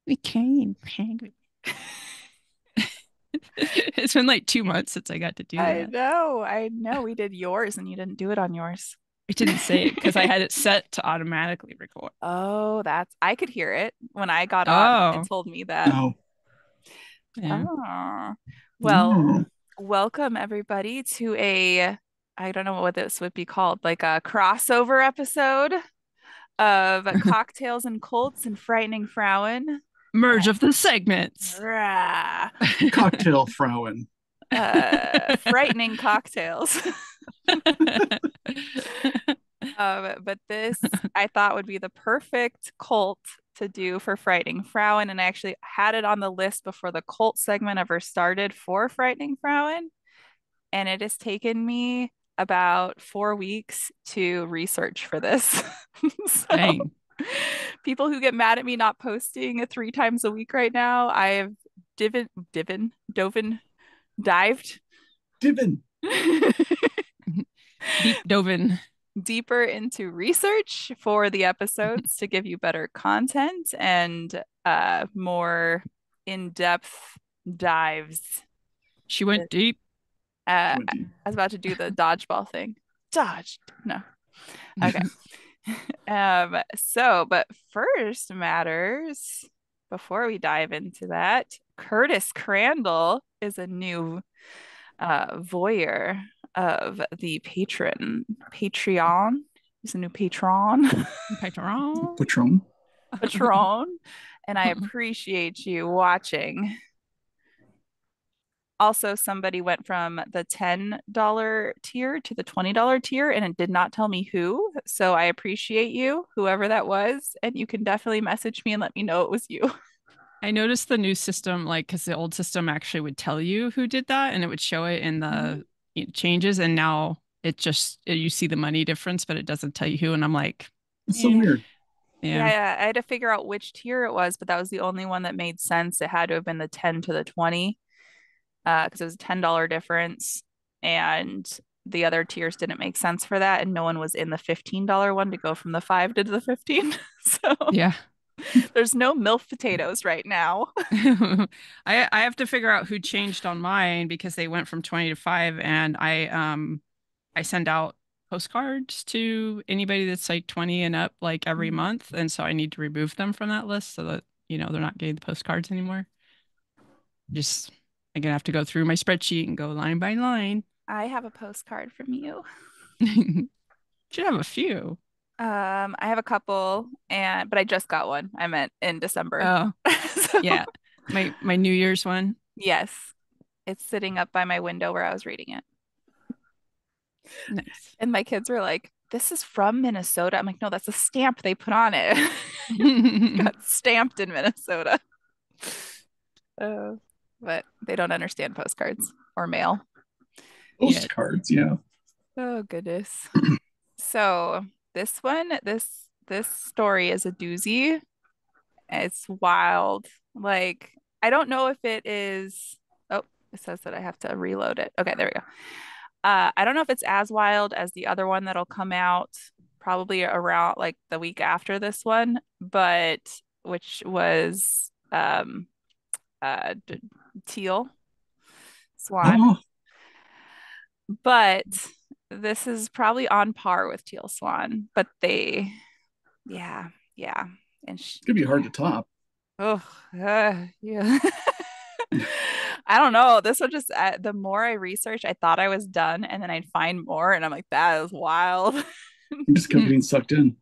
became penguin. It's been like 2 months since I got to do I that. know, I know. We did yours and you didn't do it on yours. I didn't say it because I had it set to automatically record. Oh, I could hear it when I got on. It Oh, told me that. Oh, yeah. Oh, well, yeah. welcome everybody to I don't know what this would be called, like a crossover episode of Cocktails and Cults and Frightening Frauen. Merge of the segments. Rah. Cocktail Frauen. Frightening cocktails. But this I thought would be the perfect cult to do for Frightening Frauen, and I actually had it on the list before the cult segment ever started for Frightening Frauen, and it has taken me about 4 weeks to research for this. So Dang. people who get mad at me not posting 3 times a week right now, I have dived Divin. Deep Dovin. deeper into research for the episodes to give you better content and more in-depth dives. She went deep. I Twenty. was about to do the dodgeball thing. Dodged. No. Okay. But first matters, before we dive into that, Curtis Crandall is a new voyeur of the Patreon. He's a new patron. Patron. Patron. Patron. And I appreciate you watching. Also, somebody went from the $10 tier to the $20 tier, and it did not tell me who. So I appreciate you, whoever that was. And you can definitely message me and let me know it was you. I noticed the new system, like, because the old system actually would tell you who did that and it would show it in the changes. And now you see the money difference, but it doesn't tell you who. And I'm like, It's so eh, weird. Yeah, yeah, yeah, I had to figure out which tier it was, but that was the only one that made sense. It had to have been the 10 to the 20, because it was a $10 difference. And the other tiers didn't make sense for that. And no one was in the $15 one to go from the 5 to the 15. So yeah. there's no MILF potatoes right now. I have to figure out who changed on mine because they went from 20 to 5 and I send out postcards to anybody that's like 20 and up like every Mhm. month and so I need to remove them from that list so that they're not getting the postcards anymore. Just I'm gonna have to go through my spreadsheet and go line by line. I have a postcard from you. Should have a few. I have a couple, but I just got one. I meant in December. Oh, So yeah. My New Year's one. yes, it's sitting up by my window where I was reading it. Nice. And my kids were like, "This is from Minnesota." I'm like, "No, that's a stamp they put on it." Got stamped in Minnesota. Uh, but they don't understand postcards or mail. Yeah. Postcards, yeah. Oh goodness. So this one, this story is a doozy. It's wild. Like, I don't know if it is. Oh, it says that I have to reload it. Okay, there we go. I don't know if it's as wild as the other one that'll come out probably around like the week after this one, but which was D teal swan. Oh, But this is probably on par with teal swan. But yeah, yeah, and it's gonna be hard to top. oh, yeah. I don't know. This one just, the more I researched, I thought I was done, and then I'd find more, and I'm like, that is wild. I'm just kept getting sucked in.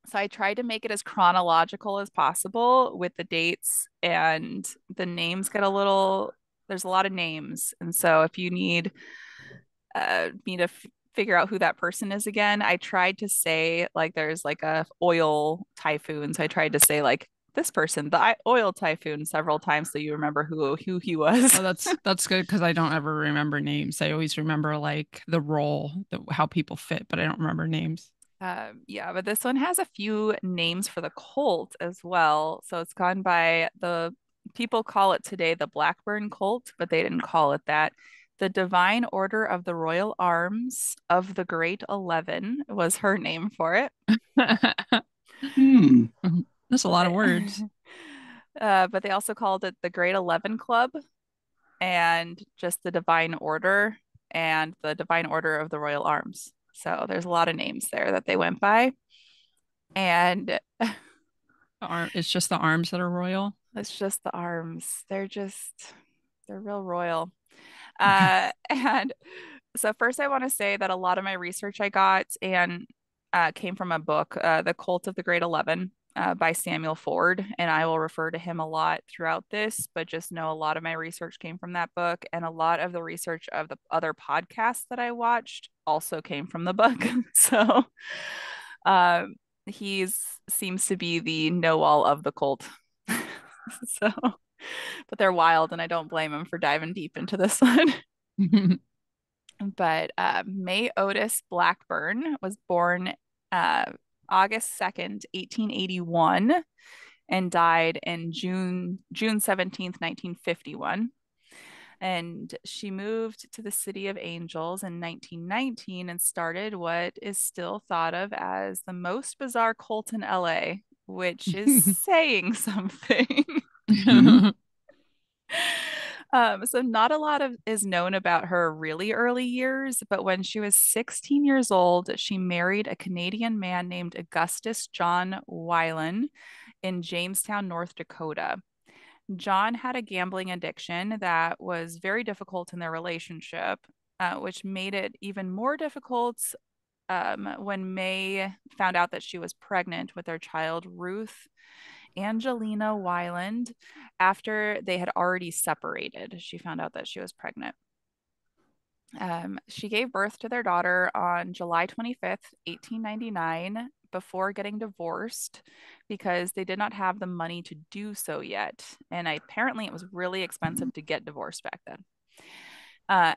So I tried to make it as chronological as possible with the dates, and the names get a little, there's a lot of names. And so if you need me to figure out who that person is again, I tried to say like there's like a oil typhoon. So I tried to say like this person, the oil typhoon, several times so you remember who he was. Oh, that's good because I don't ever remember names. I always remember like the role, how people fit, but I don't remember names. Yeah, but this one has a few names for the cult as well. So it's gone by the people call it today the Blackburn cult, but they didn't call it that. The Divine Order of the Royal Arms of the Great 11 was her name for it. Hmm. That's a lot of words. But they also called it the Great 11 Club and just the Divine Order and the Divine Order of the Royal Arms. So there's a lot of names there that they went by. And It's just the arms that are royal. it's just the arms. They're real royal. And so first I want to say that a lot of my research I got and came from a book, The Cult of the Great 11 by Samuel Ford. And I will refer to him a lot throughout this, but just know a lot of my research came from that book. And a lot of the research of the other podcasts that I watched also came from the book. So um, he's seems to be the know-all of the cult. So, but they're wild, and I don't blame him for diving deep into this one. But May Otis Blackburn was born uh, August 2nd, 1881, and died in June 17th, 1951. And she moved to the City of Angels in 1919 and started what is still thought of as the most bizarre cult in LA, which is saying something. Mhm. So not a lot of is known about her really early years, but when she was 16 years old, she married a Canadian man named Augustus John Weiland in Jamestown, North Dakota. John had a gambling addiction that was very difficult in their relationship, which made it even more difficult when May found out that she was pregnant with their child, Ruth Angelina Weiland, after they had already separated. She found out that she was pregnant. She gave birth to their daughter on July 25th, 1899, before getting divorced because they did not have the money to do so yet. And apparently, it was really expensive to get divorced back then. Uh,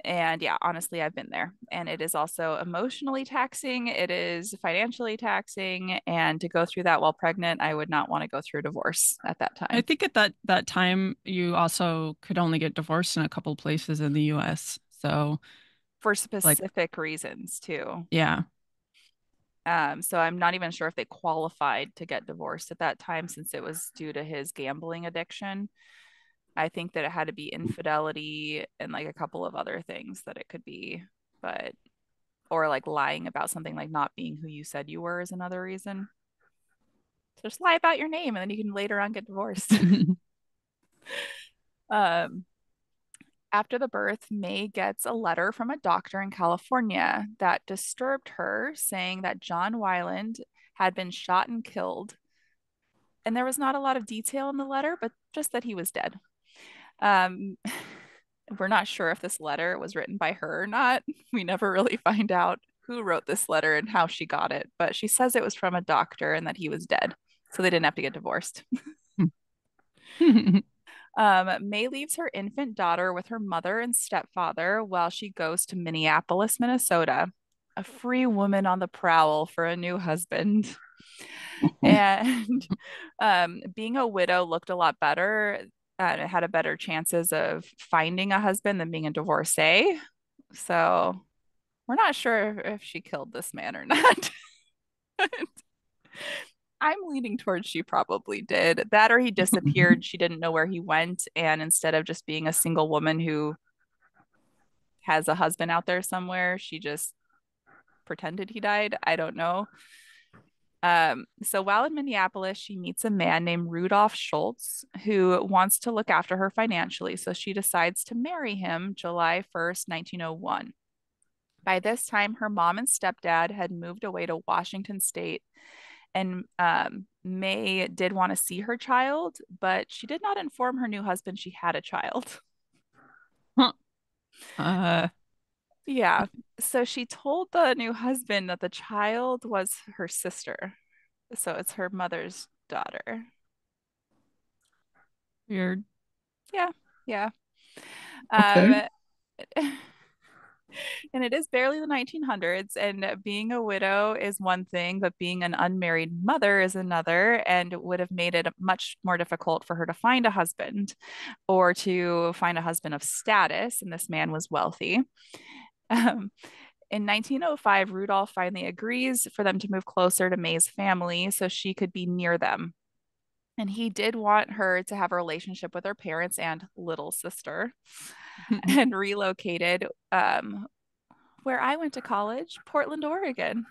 and yeah, honestly, I've been there. And it is also emotionally taxing. It is financially taxing. And to go through that while pregnant, I would not want to go through a divorce at that I time think at that time you also could only get divorced in a couple places in the US. So for like specific reasons too. yeah. So I'm not even sure if they qualified to get divorced at that time since it was due to his gambling addiction. I think that it had to be infidelity and like a couple of other things that it could be, but or like lying about something like not being who you said you were is another reason. So just lie about your name and then you can later on get divorced. um, After the birth, May gets a letter from a doctor in California that disturbed her, saying that John Weiland had been shot and killed. And there was not a lot of detail in the letter, but just that he was dead. Um, we're not sure if this letter was written by her or not. We never really find out who wrote this letter and how she got it, but she says it was from a doctor and that he was dead. So they didn't have to get divorced. May leaves her infant daughter with her mother and stepfather while she goes to Minneapolis, Minnesota, a free woman on the prowl for a new husband. And being a widow looked a lot better. It had a better chances of finding a husband than being a divorcee. So we're not sure if she killed this man or not. I'm leaning towards she probably did. That or he disappeared. She didn't know where he went. And instead of just being a single woman who has a husband out there somewhere, she just pretended he died. I don't know. So while in Minneapolis, she meets a man named Rudolph Schultz who wants to look after her financially. So she decides to marry him July 1st, 1901. By this time, her mom and stepdad had moved away to Washington State, and May did want to see her child, but she did not inform her new husband she had a child. Huh. Uh, Yeah. So she told the new husband that the child was her sister. So it's her mother's daughter. Weird. Yeah. Yeah. Okay. Um, and it is barely the 1900s, and being a widow is one thing, but being an unmarried mother is another, and would have made it much more difficult for her to find a husband or to find a husband of status. And this man was wealthy. Um, in 1905, Rudolph finally agrees for them to move closer to May's family so she could be near them. And he did want her to have a relationship with her parents and little sister and relocated where I went to college, Portland, Oregon.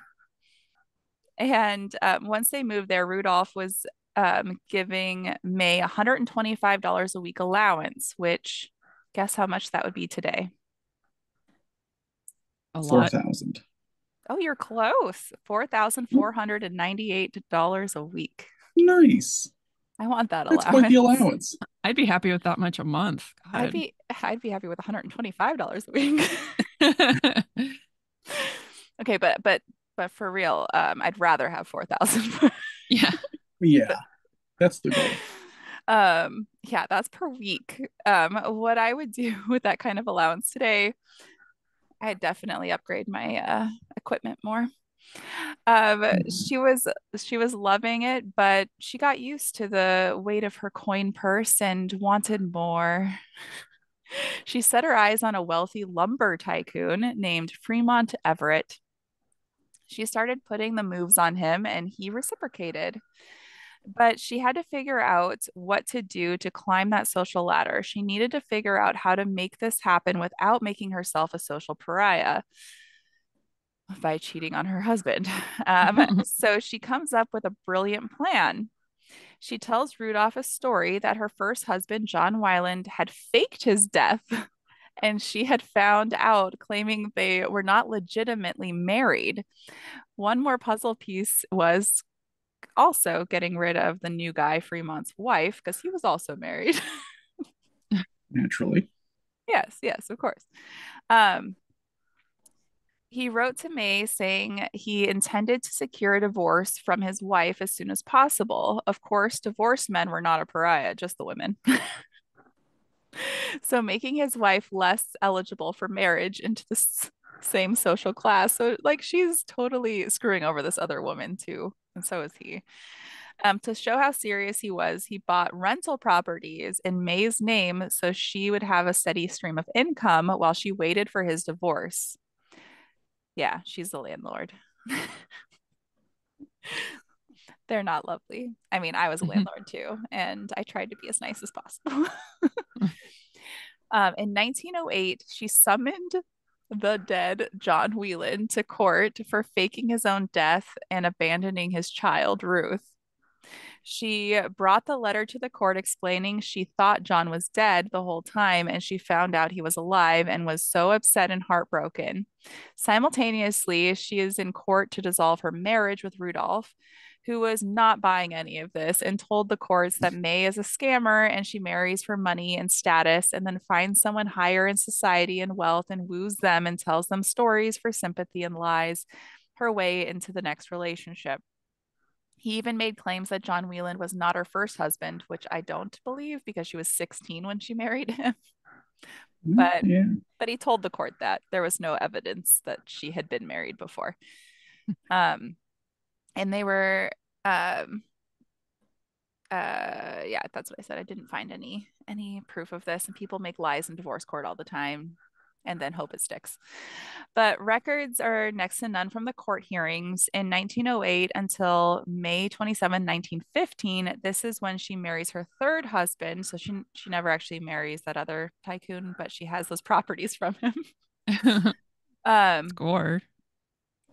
And once they moved there, Rudolph was giving May $125 a week allowance, which guess how much that would be today? A lot. 4,000. Oh, you're close. $4,498 a week. Nice. I want that That's quite the allowance. allowance. I'd be happy with that much a month. I'd God. be I'd be happy with $125 a week. Okay, but for real, I'd rather have 4,000. Yeah. Yeah, that's the goal. Yeah, that's per week. What I would do with that kind of allowance today, I'd definitely upgrade my equipment more. Mhm. She was loving it, but she got used to the weight of her coin purse and wanted more. She set her eyes on a wealthy lumber tycoon named Fremont Everett. She started putting the moves on him, and he reciprocated. But she had to figure out what to do to climb that social ladder. She needed to figure out how to make this happen without making herself a social pariah by cheating on her husband. So she comes up with a brilliant plan. She tells Rudolph a story that her first husband, John Weiland, had faked his death, and she had found out, claiming they were not legitimately married. One more puzzle piece was also getting rid of the new guy, Fremont's wife, because he was also married. Naturally. Yes, yes, of course. Um, he wrote to May saying he intended to secure a divorce from his wife as soon as possible. Of course, divorced men were not a pariah, just the women. So making his wife less eligible for marriage into the same social class. So like she's totally screwing over this other woman too, and so is he. To show how serious he was, he bought rental properties in May's name so she would have a steady stream of income while she waited for his divorce. Yeah, she's the landlord. They're not lovely. I mean, I was a landlord too, and I tried to be as nice as possible. In 1908, she summoned the dead John Whelan to court for faking his own death and abandoning his child, Ruth. She brought the letter to the court explaining she thought John was dead the whole time and she found out he was alive and was so upset and heartbroken. Simultaneously, she is in court to dissolve her marriage with Rudolph, who was not buying any of this and told the courts that May is a scammer and she marries for money and status and then finds someone higher in society and wealth and woos them and tells them stories for sympathy and lies her way into the next relationship. He even made claims that John Whelan was not her first husband, which I don't believe because she was 16 when she married him. But Yeah. but he told the court that there was no evidence that she had been married before. Um, and they were yeah, that's what I said. I didn't find any proof of this, and people make lies in divorce court all the time and then hope it sticks. But records are next to none from the court hearings in 1908 until May 27, 1915. This is when she marries her third husband. So she never actually marries that other tycoon, but she has those properties from him. Um, Score.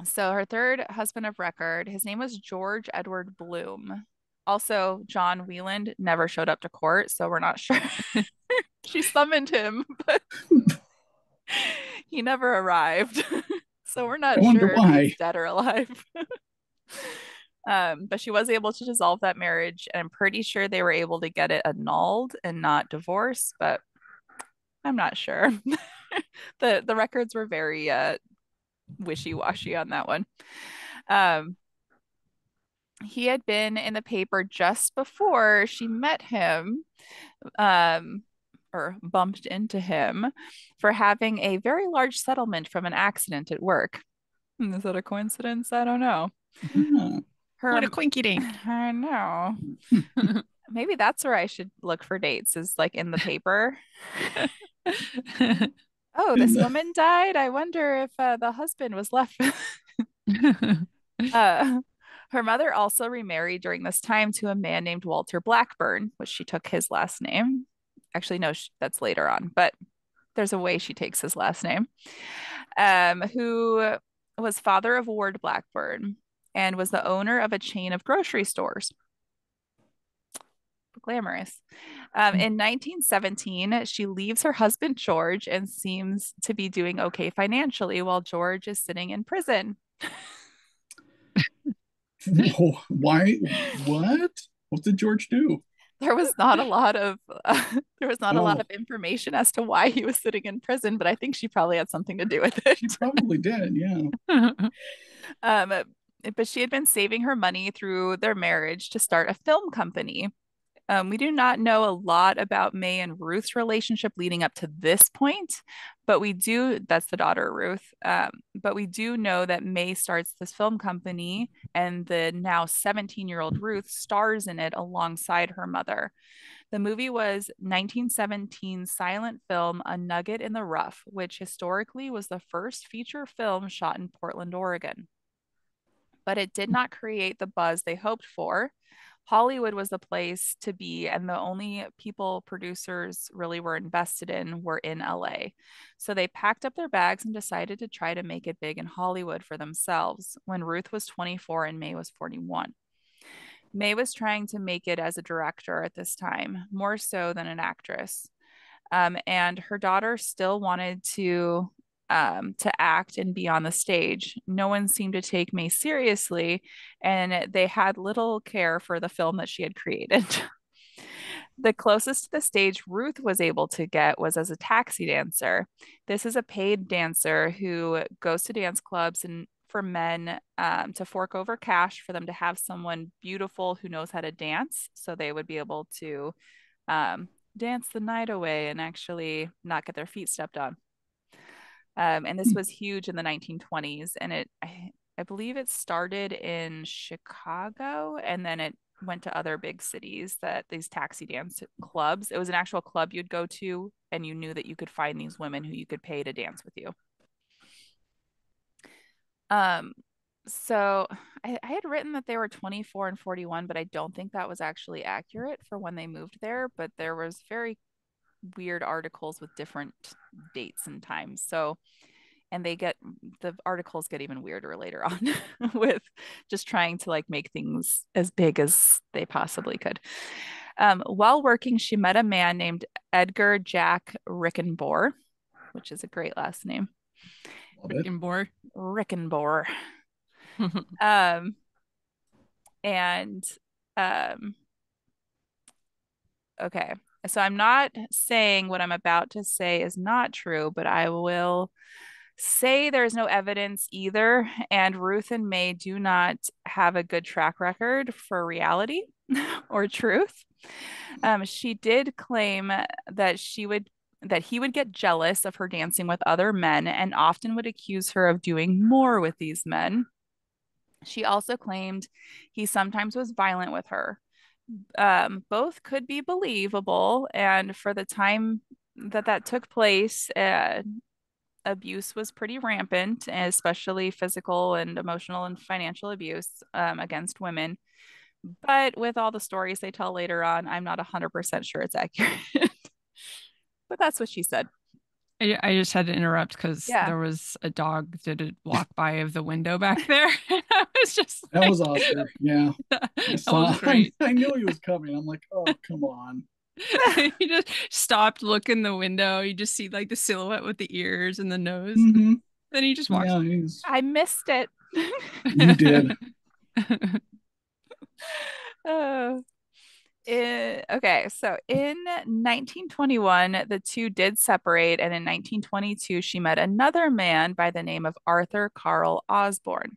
so her third husband of record, his name was George Edward Bloom. Also, John Whelan never showed up to court, so we're not sure. She summoned him, but he never arrived. So we're I not wonder sure if he's why. dead or alive. But she was able to dissolve that marriage, and I'm pretty sure they were able to get it annulled and not divorced, but I'm not sure. The records were very wishy-washy on that one. Um, he had been in the paper just before she met him, um, or bumped into him for having a very large settlement from an accident at work. Is that a coincidence? I don't know. Ah. Her, What a quinky dink. I know. Maybe that's where I should look for dates, is like in the paper. Oh, In this the woman died. I wonder if the husband was left. uh, Her mother also remarried during this time to a man named Walter Blackburn, which she took his last name. Actually, no, that's later on, but there's a way she takes his last name, who was father of Ward Blackburn and was the owner of a chain of grocery stores. Glamorous. In 1917, she leaves her husband George and seems to be doing okay financially while George is sitting in prison. Why? What? What did George do? There was not a lot of a lot of information as to why he was sitting in prison, but I think she probably had something to do with it. She probably did, yeah. But she had been saving her money through their marriage to start a film company. We do not know a lot about May and Ruth's relationship leading up to this point, but that's the daughter, Ruth. But we do know that May starts this film company and the now 17-year-old Ruth stars in it alongside her mother. The movie was 1917's silent film A Nugget in the Rough, which historically was the first feature film shot in Portland, Oregon. But it did not create the buzz they hoped for. Hollywood was the place to be, and the only people producers really were invested in were in LA. So they packed up their bags and decided to try to make it big in Hollywood for themselves when Ruth was 24 and May was 41. May was trying to make it as a director at this time, more so than an actress. And her daughter still wanted to act and be on the stage. No one seemed to take May seriously, and they had little care for the film that she had created. The closest to the stage Ruth was able to get was as a taxi dancer. This is a paid dancer who goes to dance clubs and for men to fork over cash for them to have someone beautiful who knows how to dance, so they would be able to dance the night away and actually not get their feet stepped on. And this was huge in the 1920s, and I believe it started in Chicago, and then it went to other big cities, that these taxi dance clubs. It was an actual club you'd go to, and you knew that you could find these women who you could pay to dance with you. So I had written that they were 24 and 41, but I don't think that was actually accurate for when they moved there. But there was very weird articles with different dates and times. So, and the articles get even weirder later on with just trying to like make things as big as they possibly could. While working, she met a man named Edgar Jack Rickenbore, which is a great last name. Rickenbore. Rickenbore. Okay. So I'm not saying what I'm about to say is not true, but I will say there's no evidence either. And Ruth and May do not have a good track record for reality or truth. She did claim that he would get jealous of her dancing with other men and often would accuse her of doing more with these men. She also claimed he sometimes was violent with her. Both could be believable, and for the time that took place, abuse was pretty rampant, especially physical and emotional and financial abuse against women. But with all the stories they tell later on, I'm not 100% sure it's accurate. But that's what she said. I just had to interrupt because there was a dog that did walk by of the window back there. And I was just that was Oscar. Yeah. That was great. I knew he was coming. I'm like, oh, come on. He just stopped, look in the window. You just see like the silhouette with the ears and the nose. Mm-hmm. Then he just walks. Yeah, I missed it. You did. Okay, so in 1921, the two did separate, and in 1922, she met another man by the name of Arthur Carl Osborne.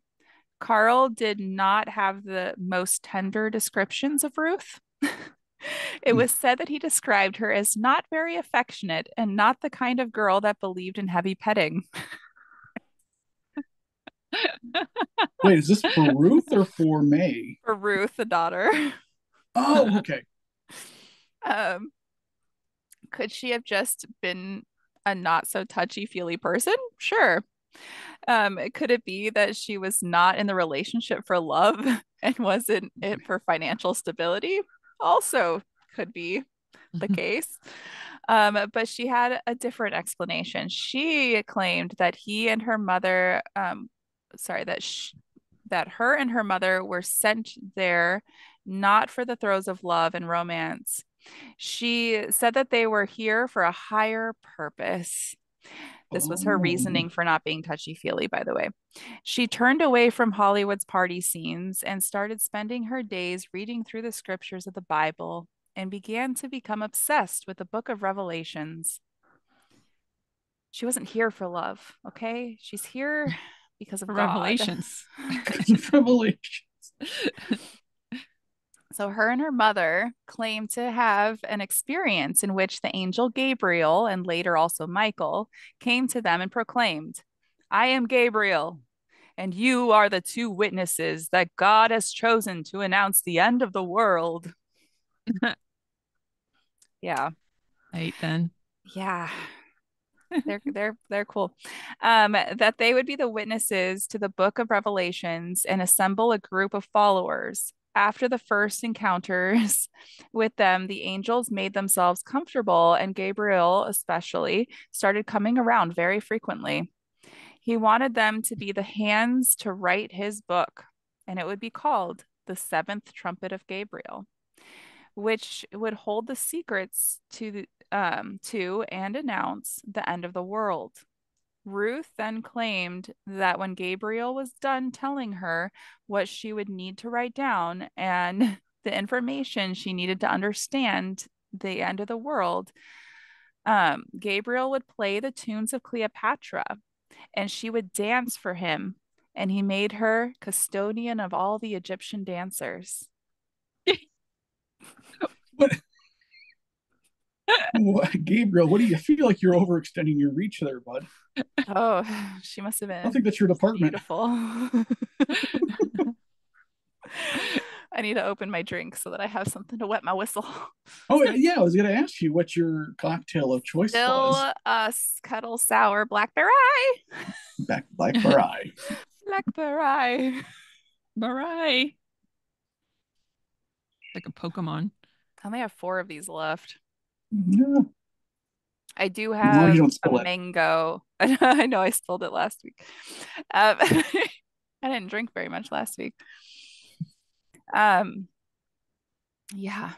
Carl did not have the most tender descriptions of Ruth. It was said that he described her as not very affectionate and not the kind of girl that believed in heavy petting. Wait, is this for Ruth or for May? For Ruth, the daughter. Oh, okay. Could she have just been a not so touchy-feely person? Sure. Could it be that she was not in the relationship for love and wasn't it for financial stability? Also could be the case. But she had a different explanation. She claimed that he and her mother, sorry, that her and her mother were sent there not for the throes of love and romance. She said that they were here for a higher purpose. This was her Oh, reasoning for not being touchy-feely, by the way. She turned away from Hollywood's party scenes and started spending her days reading through the scriptures of the Bible and began to become obsessed with the book of Revelations. She wasn't here for love, okay? She's here because of God. Revelations. because of Revelation. So, her and her mother claimed to have an experience in which the angel Gabriel and later also Michael came to them and proclaimed, I am Gabriel, and you are the two witnesses that God has chosen to announce the end of the world. Yeah. Right then. Yeah. They're cool. That they would be the witnesses to the book of Revelations and assemble a group of followers. After the first encounters with them, the angels made themselves comfortable, and Gabriel, especially, started coming around very frequently. He wanted them to be the hands to write his book, and it would be called The Seventh Trumpet of Gabriel, which would hold the secrets to and announce the end of the world. Ruth then claimed that when Gabriel was done telling her what she would need to write down and the information she needed to understand the end of the world, Gabriel would play the tunes of Cleopatra and she would dance for him. And he made her custodian of all the Egyptian dancers. What, Gabriel, what do you feel like you're overextending your reach there, bud? Oh, she must have I don't been think that's your department. beautiful. I need to open my drink so that I have something to wet my whistle. Oh, yeah, I was going to ask you what your cocktail of choice was. Still a kettle sour blackberry. Black Barai. Blackberry. Bye. Like a Pokemon. I only have 4 of these left. Yeah, I do as long as you have don't a spill it. mango. I know I spilled it last week. I didn't drink very much last week. Um, yeah,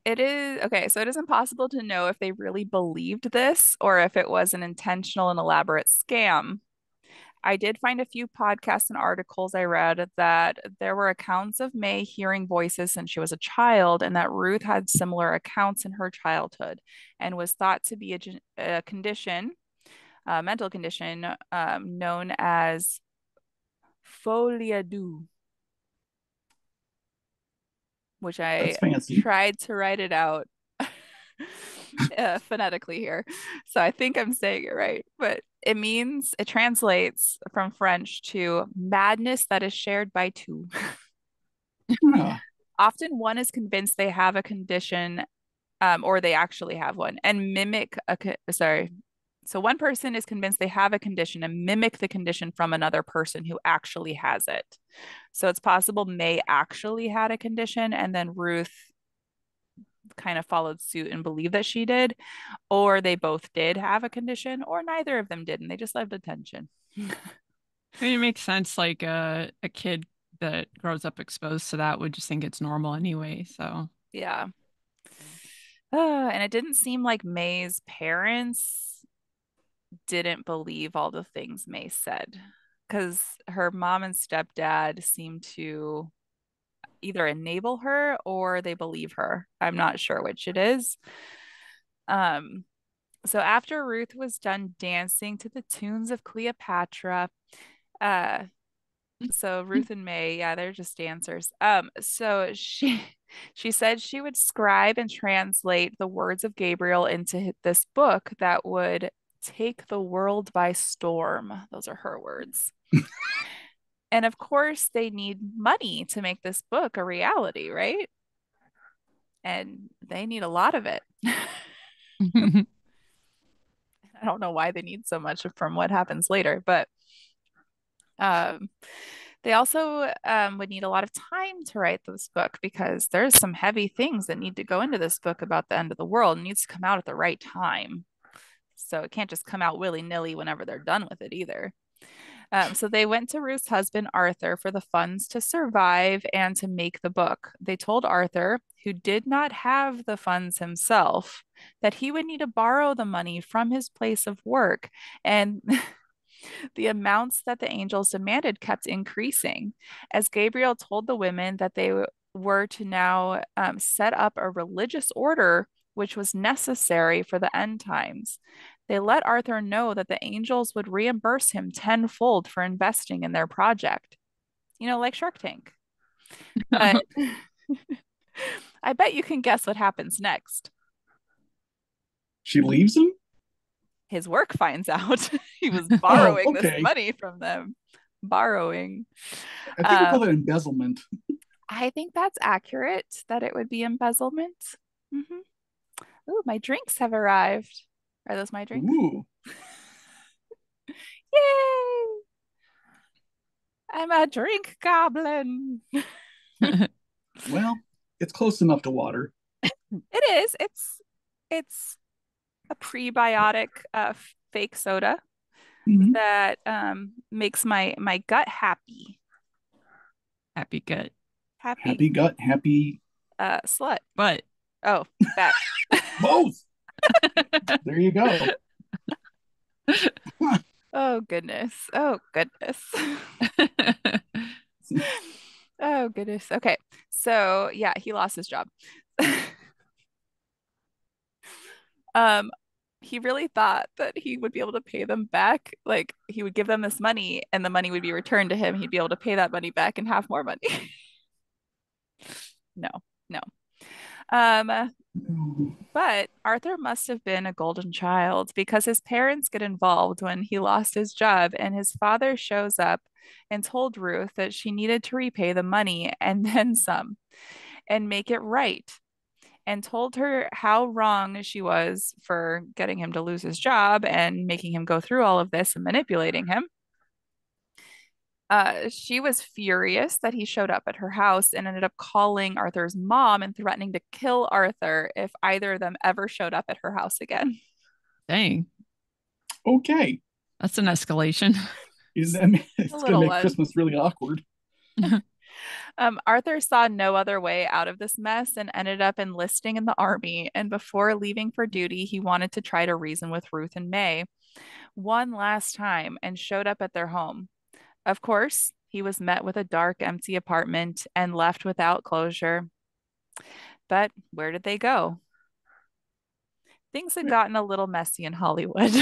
it is okay. So it is impossible to know if they really believed this or if it was an intentional and elaborate scam. I did find a few podcasts and articles I read that there were accounts of May hearing voices since she was a child, and that Ruth had similar accounts in her childhood and was thought to be a condition, a mental condition known as folia doux, which I That's fancy. tried to write it out phonetically here. So I think I'm saying it right, but it translates from French to madness that is shared by two. Yeah, Often one is convinced they have a condition, or they actually have one, and mimic sorry. So one person is convinced they have a condition and mimic the condition from another person who actually has it. So it's possible May actually had a condition and then Ruth kind of followed suit and believed that she did, or they both did have a condition, or neither of them did, and they just loved attention. I mean, it makes sense. Like a kid that grows up exposed to that would just think it's normal anyway. So, Yeah. And it didn't seem like May's parents didn't believe all the things May said because her mom and stepdad seemed to either enable her or they believe her. I'm not sure which it is. Um, so after Ruth was done dancing to the tunes of Cleopatra, uh, so Ruth and May, yeah, they're just dancers. So she said she would scribe and translate the words of Gabriel into this book that would take the world by storm. Those are her words. And of course, they need money to make this book a reality, right? And they need a lot of it. And I don't know why they need so much from what happens later, but um, they also would need a lot of time to write this book because there's some heavy things that need to go into this book about the end of the world. It needs to come out at the right time. So it can't just come out willy-nilly whenever they're done with it either. So they went to Ruth's husband, Arthur, for the funds to survive and to make the book. They told Arthur, who did not have the funds himself, that he would need to borrow the money from his place of work. And the amounts that the angels demanded kept increasing, as Gabriel told the women that they were to now set up a religious order which was necessary for the end times. They let Arthur know that the angels would reimburse him tenfold for investing in their project, like Shark Tank. But I bet you can guess what happens next. She leaves him? His work finds out he was Oh, borrowing this okay. money from them. Borrowing. I think we call that embezzlement. I think that's accurate, that it would be embezzlement. Mm-hmm. Ooh, my drinks have arrived. Are those my drinks? Ooh. Yay! I'm a drink goblin. Well, it's close enough to water. It is. It's a prebiotic fake soda Mhm. that makes my gut happy. Happy gut. Happy Happy gut, happy slut. But Oh, that. both. There you go. Oh goodness. Oh goodness. Oh goodness. Okay. So yeah, he lost his job. Um, he really thought that he would be able to pay them back. Like he would give them this money and the money would be returned to him. He'd be able to pay that money back and have more money. No, no. Um, but Arthur must have been a golden child because his parents get involved when he lost his job, and his father shows up and told Ruth that she needed to repay the money and then some and make it right, and told her how wrong she was for getting him to lose his job and making him go through all of this and manipulating him. She was furious that he showed up at her house and ended up calling Arthur's mom and threatening to kill Arthur if either of them ever showed up at her house again. dang, Okay. that's an escalation. It's A going to little make one. Christmas really awkward. Arthur saw no other way out of this mess and ended up enlisting in the army. And before leaving for duty, he wanted to try to reason with Ruth and May one last time and showed up at their home. Of course, he was met with a dark, empty apartment and left without closure. But where did they go? Things had gotten a little messy in Hollywood.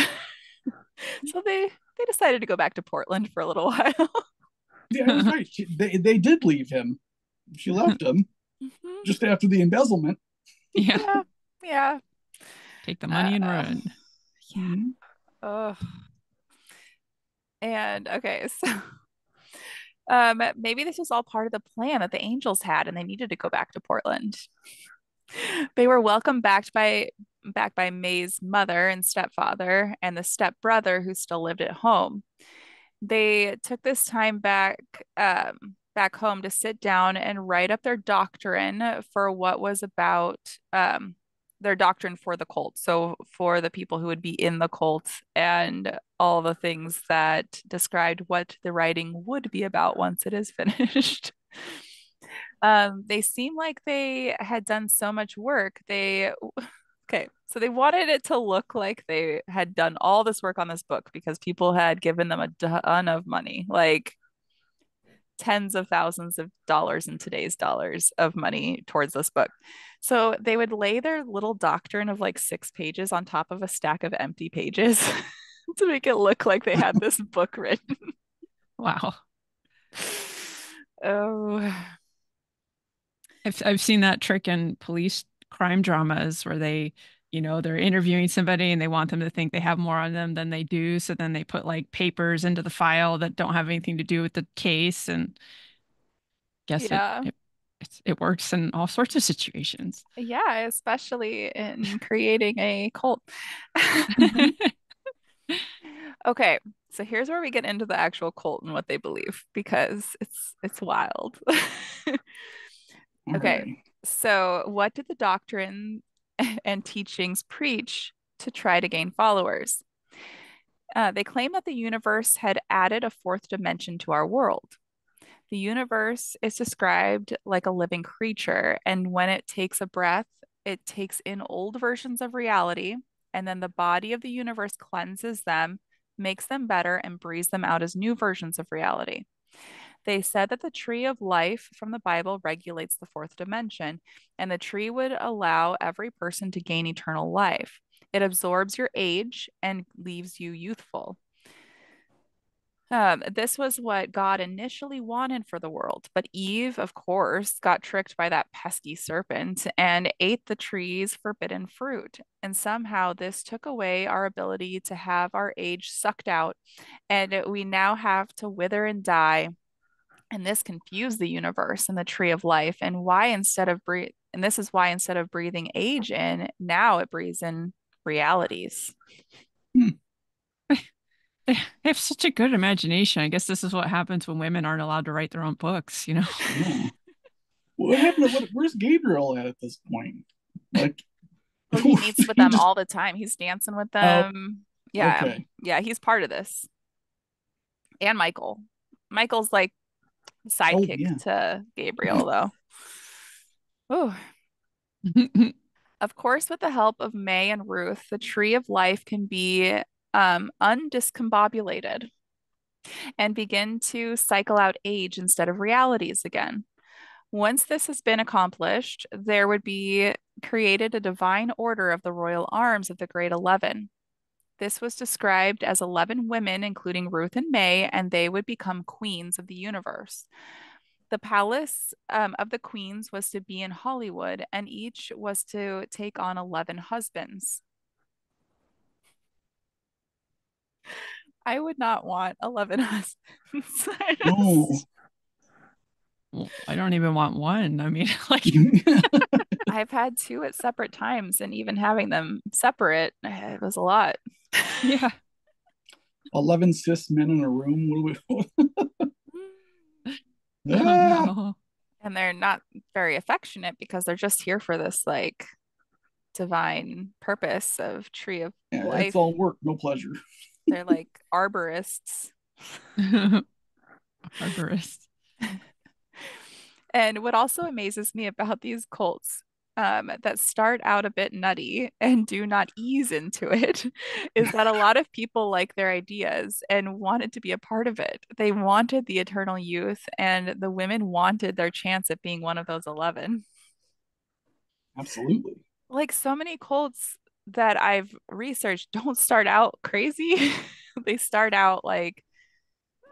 So they decided to go back to Portland for a little while. Yeah, I was right. They did leave him. She left him Mhm. just after the embezzlement. Yeah. Yeah, yeah. Take the money and run. Yeah. Mhm. Ugh. And okay, so maybe this was all part of the plan that the Angels had, and they needed to go back to Portland. They were welcomed back by May's mother and stepfather and the stepbrother who still lived at home. They took this time back home to sit down and write up their doctrine for what was about their doctrine for the cult. So for the people who would be in the cult and all the things that described what the writing would be about once it is finished. They seem like they had done so much work. Okay, so they wanted it to look like they had done all this work on this book because people had given them a ton of money, like tens of thousands of dollars in today's dollars of money towards this book. So they would lay their little doctrine of like 6 pages on top of a stack of empty pages to make it look like they had this book written. Wow. Oh, I've seen that trick in police crime dramas where they're interviewing somebody and they want them to think they have more on them than they do. So then they put like papers into the file that don't have anything to do with the case. And guess it yeah. it it works in all sorts of situations. Yeah, especially in creating a cult. Mhm. Okay, so here's where we get into the actual cult and what they believe because it's wild. All Okay, right. so what did the doctrine and teachings preach to try to gain followers? They claim that the universe had added a fourth dimension to our world. The universe is described like a living creature, and when it takes a breath, it takes in old versions of reality, and then the body of the universe cleanses them, makes them better, and breathes them out as new versions of reality. They said that the tree of life from the Bible regulates the fourth dimension, and the tree would allow every person to gain eternal life. It absorbs your age and leaves you youthful. This was what God initially wanted for the world, but Eve, of course, got tricked by that pesky serpent and ate the tree's forbidden fruit. And somehow this took away our ability to have our age sucked out, and we now have to wither and die. And this confused the universe and the tree of life. And this is why instead of breathing age in, now it breathes in realities. Hmm. They have such a good imagination. I guess this is what happens when women aren't allowed to write their own books, you know? Yeah. What happened to where's Gabriel at this point? Like Well, he meets with he them just all the time. He's dancing with oh them. Yeah. okay. Yeah, he's part of this. And Michael. Michael's like Oh sidekick yeah. to Gabriel, though. Oh, of course, with the help of May and Ruth, the tree of life can be undiscombobulated and begin to cycle out age instead of realities again. Once this has been accomplished, there would be created a divine order of the royal arms of the Great 11. This was described as 11 women, including Ruth and May, and they would become queens of the universe. The palace of the queens was to be in Hollywood, and each was to take on 11 husbands. I would not want 11 husbands. Oh. Well, I don't even want one. I mean, like, I've had two at separate times, and even having them separate, it was a lot. yeah. 11 cis men in a room. What do we Oh ah! no. And they're not very affectionate because they're just here for this like divine purpose of tree of Yeah, it's life. all work, no pleasure. They're like arborists. Arborist. And what also amazes me about these cults that start out a bit nutty and do not ease into it is that a lot of people like their ideas and wanted to be a part of it. They wanted the eternal youth, and the women wanted their chance at being one of those 11. Absolutely. Like so many cults that I've researched don't start out crazy. They start out like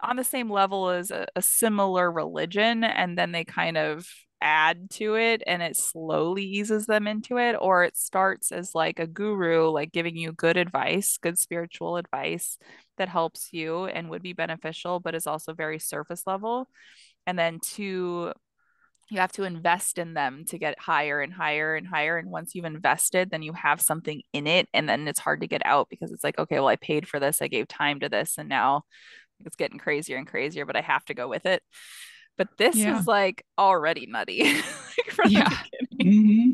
on the same level as a similar religion, and then they kind of add to it and it slowly eases them into it, or it starts as like a guru, like giving you good advice, good spiritual advice that helps you and would be beneficial, but is also very surface level. And then two, you have to invest in them to get higher and higher and higher. And once you've invested, then you have something in it. And then it's hard to get out because it's like, okay, well, I paid for this, I gave time to this, and now it's getting crazier and crazier, but I have to go with it. But this Yeah. was like already nutty like from the Yeah. beginning. Mm-hmm.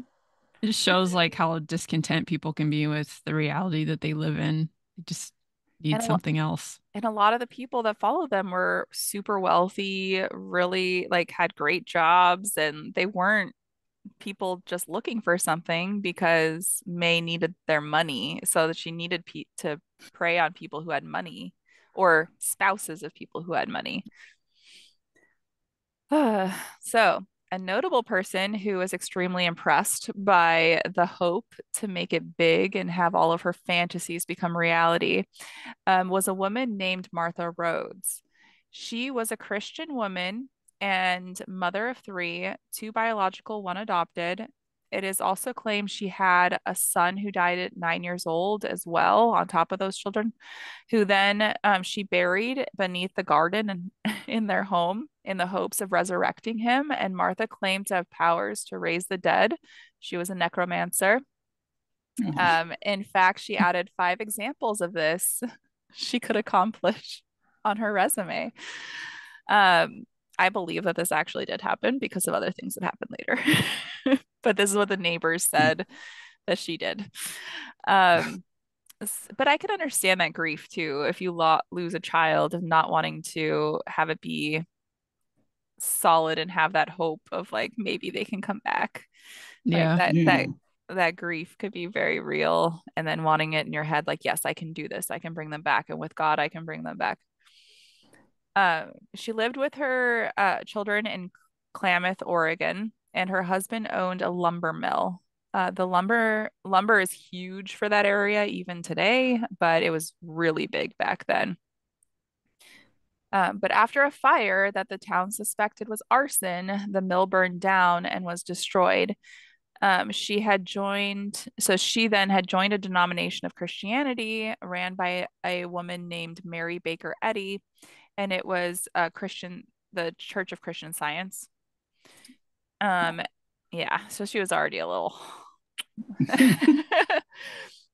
It just shows like how discontent people can be with the reality that they live in. They just need And a, something else. and a lot of the people that followed them were super wealthy, really like had great jobs, and they weren't people just looking for something because May needed their money, so that she needed to prey on people who had money or spouses of people who had money. So, a notable person who was extremely impressed by the hope to make it big and have all of her fantasies become reality was a woman named Martha Rhodes. She was a Christian woman and mother of three, two biological, one adopted. It is also claimed she had a son who died at 9 years old as well, on top of those children, who then she buried beneath the garden and in their home in the hopes of resurrecting him. And Martha claimed to have powers to raise the dead. She was a necromancer. Oh, In fact, she added 5 examples of this she could accomplish on her resume. Um, I believe that this actually did happen because of other things that happened later. But this is what the neighbors said that she did. Um, but I could understand that grief too. If you lose a child and not wanting to have it be solid and have that hope of like maybe they can come back. Like Yeah. Yeah. that grief could be very real. And then wanting it in your head, like, yes, I can do this. I can bring them back. And with God, I can bring them back. She lived with her children in Klamath, Oregon, and her husband owned a lumber mill. The lumber is huge for that area even today, but it was really big back then. But after a fire that the town suspected was arson, the mill burned down and was destroyed. She then had joined a denomination of Christianity ran by a woman named Mary Baker Eddy, and it was the Church of Christian Science. Um, yeah, so she was already a little.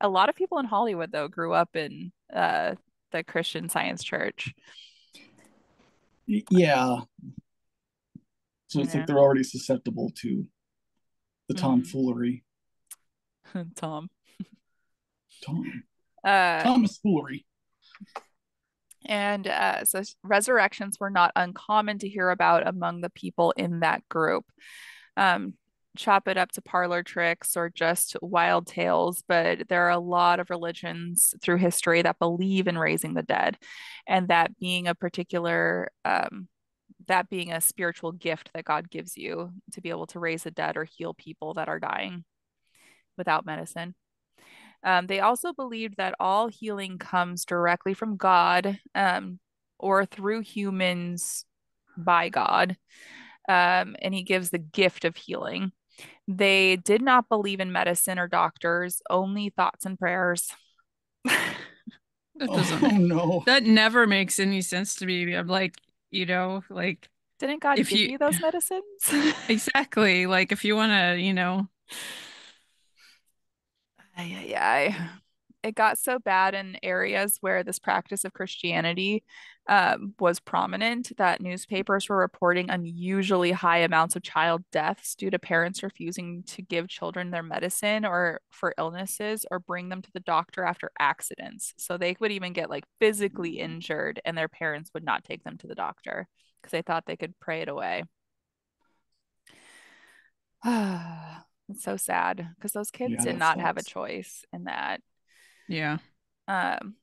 A lot of people in Hollywood, though, grew up in the Christian Science church. Yeah. So it's Yeah. like they're already susceptible to the Mhm. tomfoolery. Tom. Tom. Uh, Thomas foolery. and so resurrections were not uncommon to hear about among the people in that group. Um, chop it up to parlor tricks or just wild tales, but there are a lot of religions through history that believe in raising the dead, and that being a spiritual gift that God gives you to be able to raise the dead or heal people that are dying without medicine. They also believed that all healing comes directly from God, or through humans by God, and He gives the gift of healing. They did not believe in medicine or doctors, only thoughts and prayers. That Oh doesn't, no. that never makes any sense to me. I'm like, like Didn't God if give you, you those medicines? exactly, like if you want to, Ay, ay, ay. It got so bad in areas where this practice of Christianity was prominent that newspapers were reporting unusually high amounts of child deaths due to parents refusing to give children their medicine or for illnesses or bring them to the doctor after accidents. So they would even get like physically injured and their parents would not take them to the doctor because they thought they could pray it away. It's so sad because those kids Yeah, did that not have a sucks. choice in that. yeah.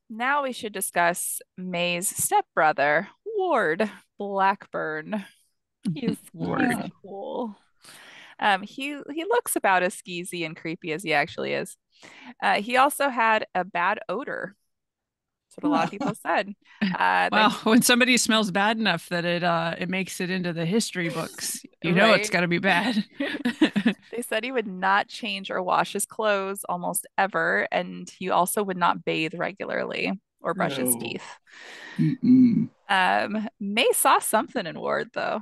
Now we should discuss May's stepbrother, Ward Blackburn. He's Ward. cool. He looks about as skeezy and creepy as he actually is. He also had a bad odor. That's what a lot of people said. Well, when somebody smells bad enough that it makes it into the history books, it's Right. got to be bad. They said he would not change or wash his clothes almost ever, and he also would not bathe regularly or brush his No. teeth. Mm-mm. May saw something in Ward though.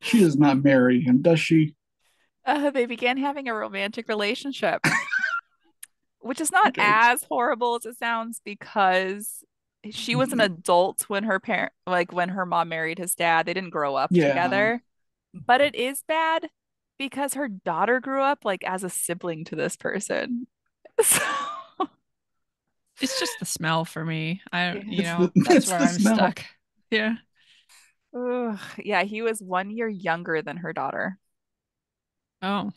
She does not marry him, does she? They began having a romantic relationship, which is not Okay. as horrible as it sounds because she was an adult when when her mom married his dad. They didn't grow up Yeah. together, but it is bad because her daughter grew up like as a sibling to this person. So, It's just the smell for me. It's the That's it's where the I'm smell. stuck. Yeah. ugh, yeah, he was 1 year younger than her daughter. Oh,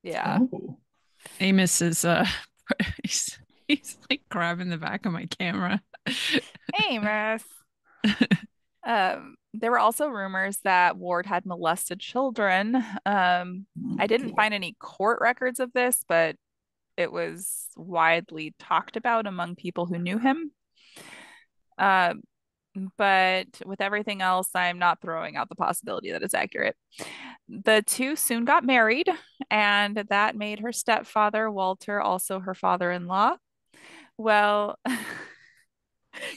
Yeah. Oh. Amos is he's like grabbing the back of my camera. Amos. There were also rumors that Ward had molested children. Oh I didn't boy. find any court records of this, but it was widely talked about among people who knew him. Uh, but with everything else, I'm not throwing out the possibility that it's accurate. The two soon got married, and that made her stepfather, Walter, also her father-in-law. Well,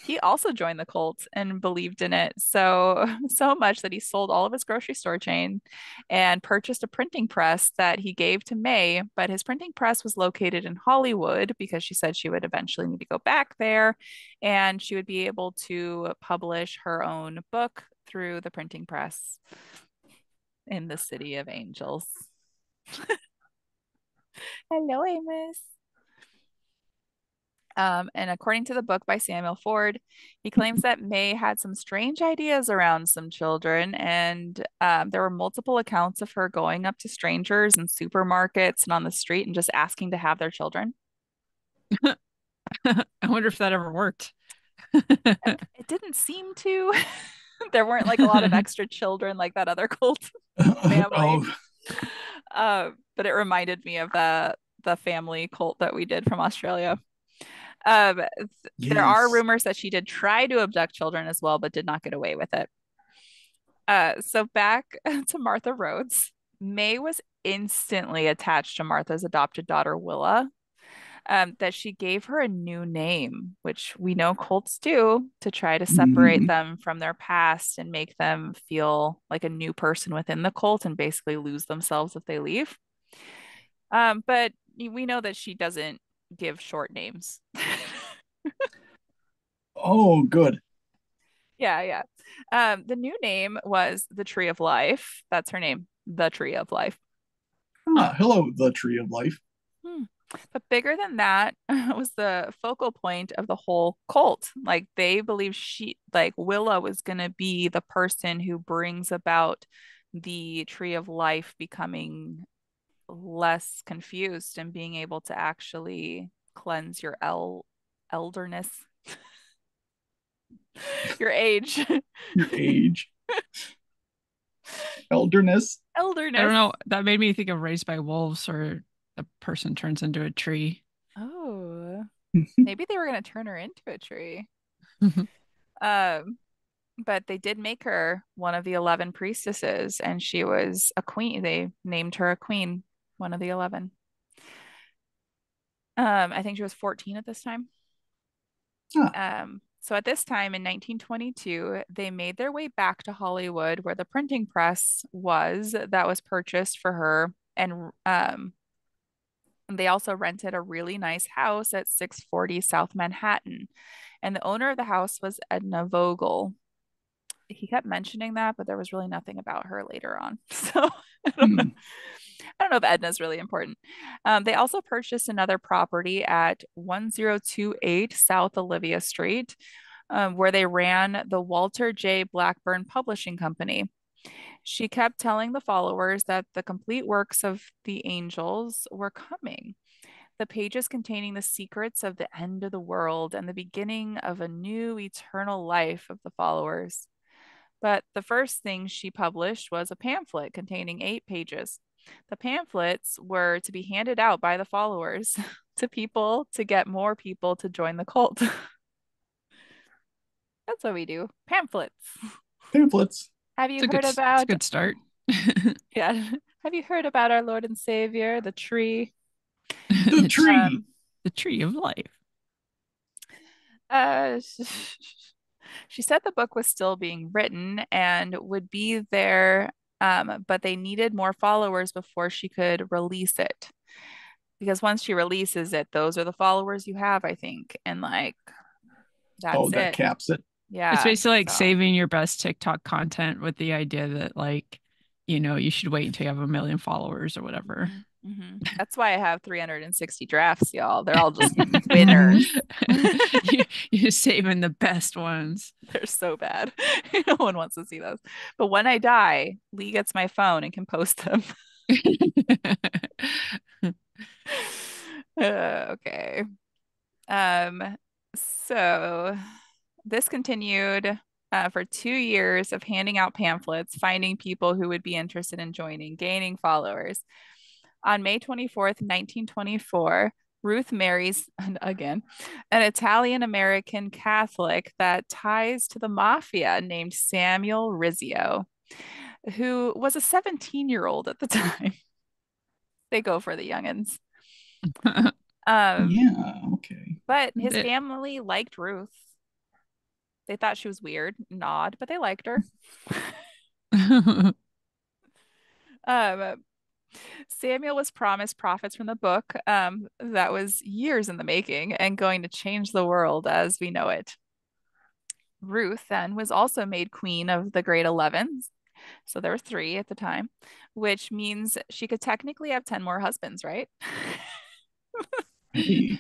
He also joined the cult and believed in it so much that he sold all of his grocery store chain and purchased a printing press that he gave to May. But his printing press was located in Hollywood because she said she would eventually need to go back there and she would be able to publish her own book through the printing press in the City of Angels. Hello, Amos. And according to the book by Samuel Ford, he claims that May had some strange ideas around some children, and there were multiple accounts of her going up to strangers in supermarkets and on the street and just asking to have their children. I wonder if that ever worked. It didn't seem to. There weren't like a lot of extra children like that other cult family. Oh, But it reminded me of the family cult that we did from Australia. Um, there are yes. rumors that she did try to abduct children as well, but did not get away with it. So back to Martha Rhodes. May was instantly attached to Martha's adopted daughter, Willa, that she gave her a new name, which we know cults do to try to separate Mhm. them from their past and make them feel like a new person within the cult and basically lose themselves if they leave. But we know that she doesn't give short names. Oh, good. Yeah, yeah. The new name was the Tree of Life. That's her name, the Tree of Life. Huh. Hello, the Tree of Life. Hmm. But bigger than that was the focal point of the whole cult. Like they believe like Willa was going to be the person who brings about the Tree of Life becoming less confused and being able to actually cleanse your elderness, your age, Your age, elderness. I don't elderness. know. That made me think of Raised by Wolves, or a person turns into a tree. Oh, maybe they were going to turn her into a tree. Mhm. Um, but they did make her one of the 11 priestesses, and she was a queen. They named her a queen, one of the 11. I think she was 14 at this time. Ah, So at this time in 1922, they made their way back to Hollywood, where the printing press was that was purchased for her, and they also rented a really nice house at 640 South Manhattan. And the owner of the house was Edna Vogel. He kept mentioning that, but there was really nothing about her later on. So I don't know. hmm. I don't know if Edna's really important. They also purchased another property at 1028 South Olivia Street, where they ran the Walter J. Blackburn Publishing Company. She kept telling the followers that the complete works of the angels were coming. The pages containing the secrets of the end of the world and the beginning of a new eternal life of the followers. But the first thing she published was a pamphlet containing 8 pages. The pamphlets were to be handed out by the followers to people to get more people to join the cult. That's what we do. Pamphlets. Pamphlets. Have It's you a heard it's a about, good start. yeah, have you heard about our Lord and Savior, the tree? The tree. Um, The tree of life. uh, she said the book was still being written and would be there, but they needed more followers before she could release it. Because once she releases it, those are the followers you have, I think. And like, Oh, that's that it. caps it. It's Yeah. basically like So, saving your best TikTok content with the idea that, like, you should wait until you have 1 million followers or whatever. that's why I have 360 drafts, y'all. They're all just winners. You're saving the best ones. They're so bad. No one wants to see those. But when I die, Lee gets my phone and can post them. Okay. Um, so this continued for 2 years of handing out pamphlets, finding people who would be interested in joining, gaining followers. On May 24th, 1924, Ruth marries, again, an Italian American Catholic that ties to the mafia named Samuel Rizzio, who was a 17-year-old at the time. They go for the youngins. Um, Yeah, okay. but his It- family liked Ruth. They thought she was weird and odd, but they liked her. Um, Samuel was promised profits from the book that was years in the making and going to change the world as we know it. Ruth then was also made queen of the Great 11. So there were three at the time, which means she could technically have 10 more husbands, right? Hey,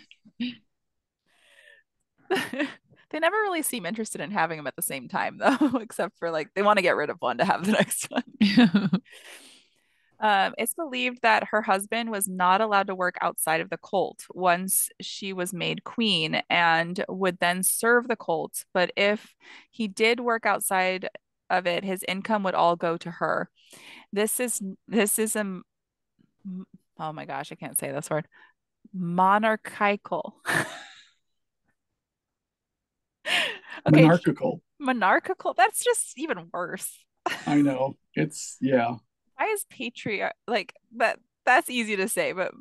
They never really seem interested in having them at the same time, though, except for like they want to get rid of one to have the next one. It's believed that her husband was not allowed to work outside of the cult once she was made queen and would then serve the cult. But if he did work outside of it, his income would all go to her. This is a oh my gosh, I can't say this word. Monarchical. Okay, monarchical. monarchical. That's just even worse. I know. It's, yeah. Why is patriarch like that? That's easy to say, but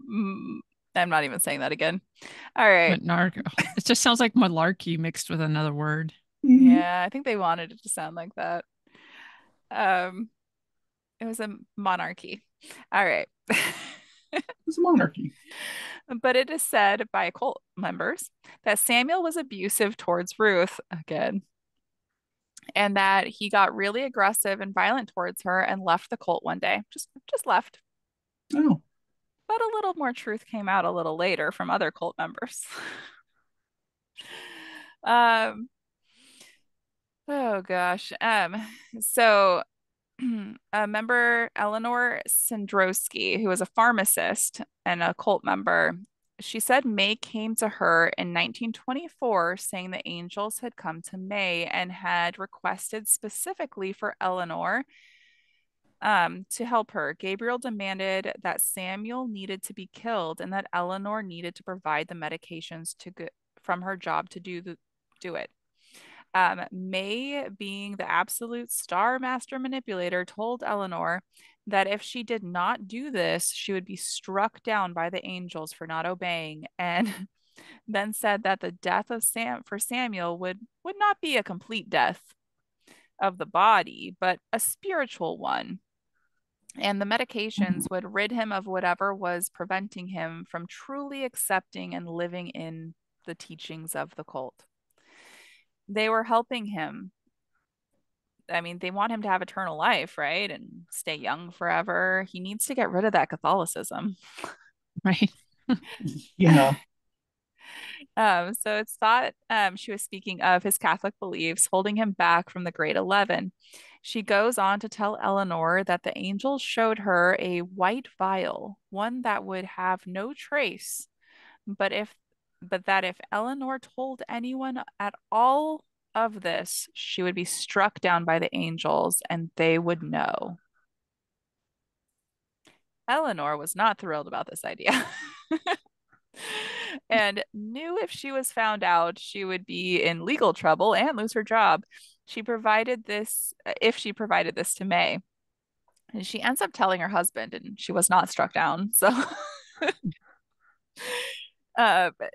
I'm not even saying that again. All right. But it just sounds like malarkey mixed with another word. Mhm. Yeah, I think they wanted it to sound like that. Um, it was a monarchy. All right. It's a monarchy. But it is said by cult members that Samuel was abusive towards Ruth again, and that he got really aggressive and violent towards her and left the cult one day. Just left. Oh, But a little more truth came out a little later from other cult members. um, oh gosh. So a member, Eleanor Sandrowski, who was a pharmacist and a cult member, she said May came to her in 1924 saying the angels had come to May and had requested specifically for Eleanor to help her. Gabriel demanded that Samuel needed to be killed and that Eleanor needed to provide the medications from her job to do it. May, being the absolute star master manipulator, told Eleanor that if she did not do this, she would be struck down by the angels for not obeying, and then said that the death of Samuel would not be a complete death of the body, but a spiritual one. And the medications would rid him of whatever was preventing him from truly accepting and living in the teachings of the cult. They were helping him. I mean, they want him to have eternal life, right? And stay young forever. He needs to get rid of that Catholicism. Right. yeah. So it's thought she was speaking of his Catholic beliefs, holding him back from the Great 11. She goes on to tell Eleanor that the angels showed her a white vial, one that would have no trace, but that if Eleanor told anyone at all of this, she would be struck down by the angels and they would know. Eleanor was not thrilled about this idea. And knew if she was found out, she would be in legal trouble and lose her job. If she provided this to May. And she ends up telling her husband, and she was not struck down. So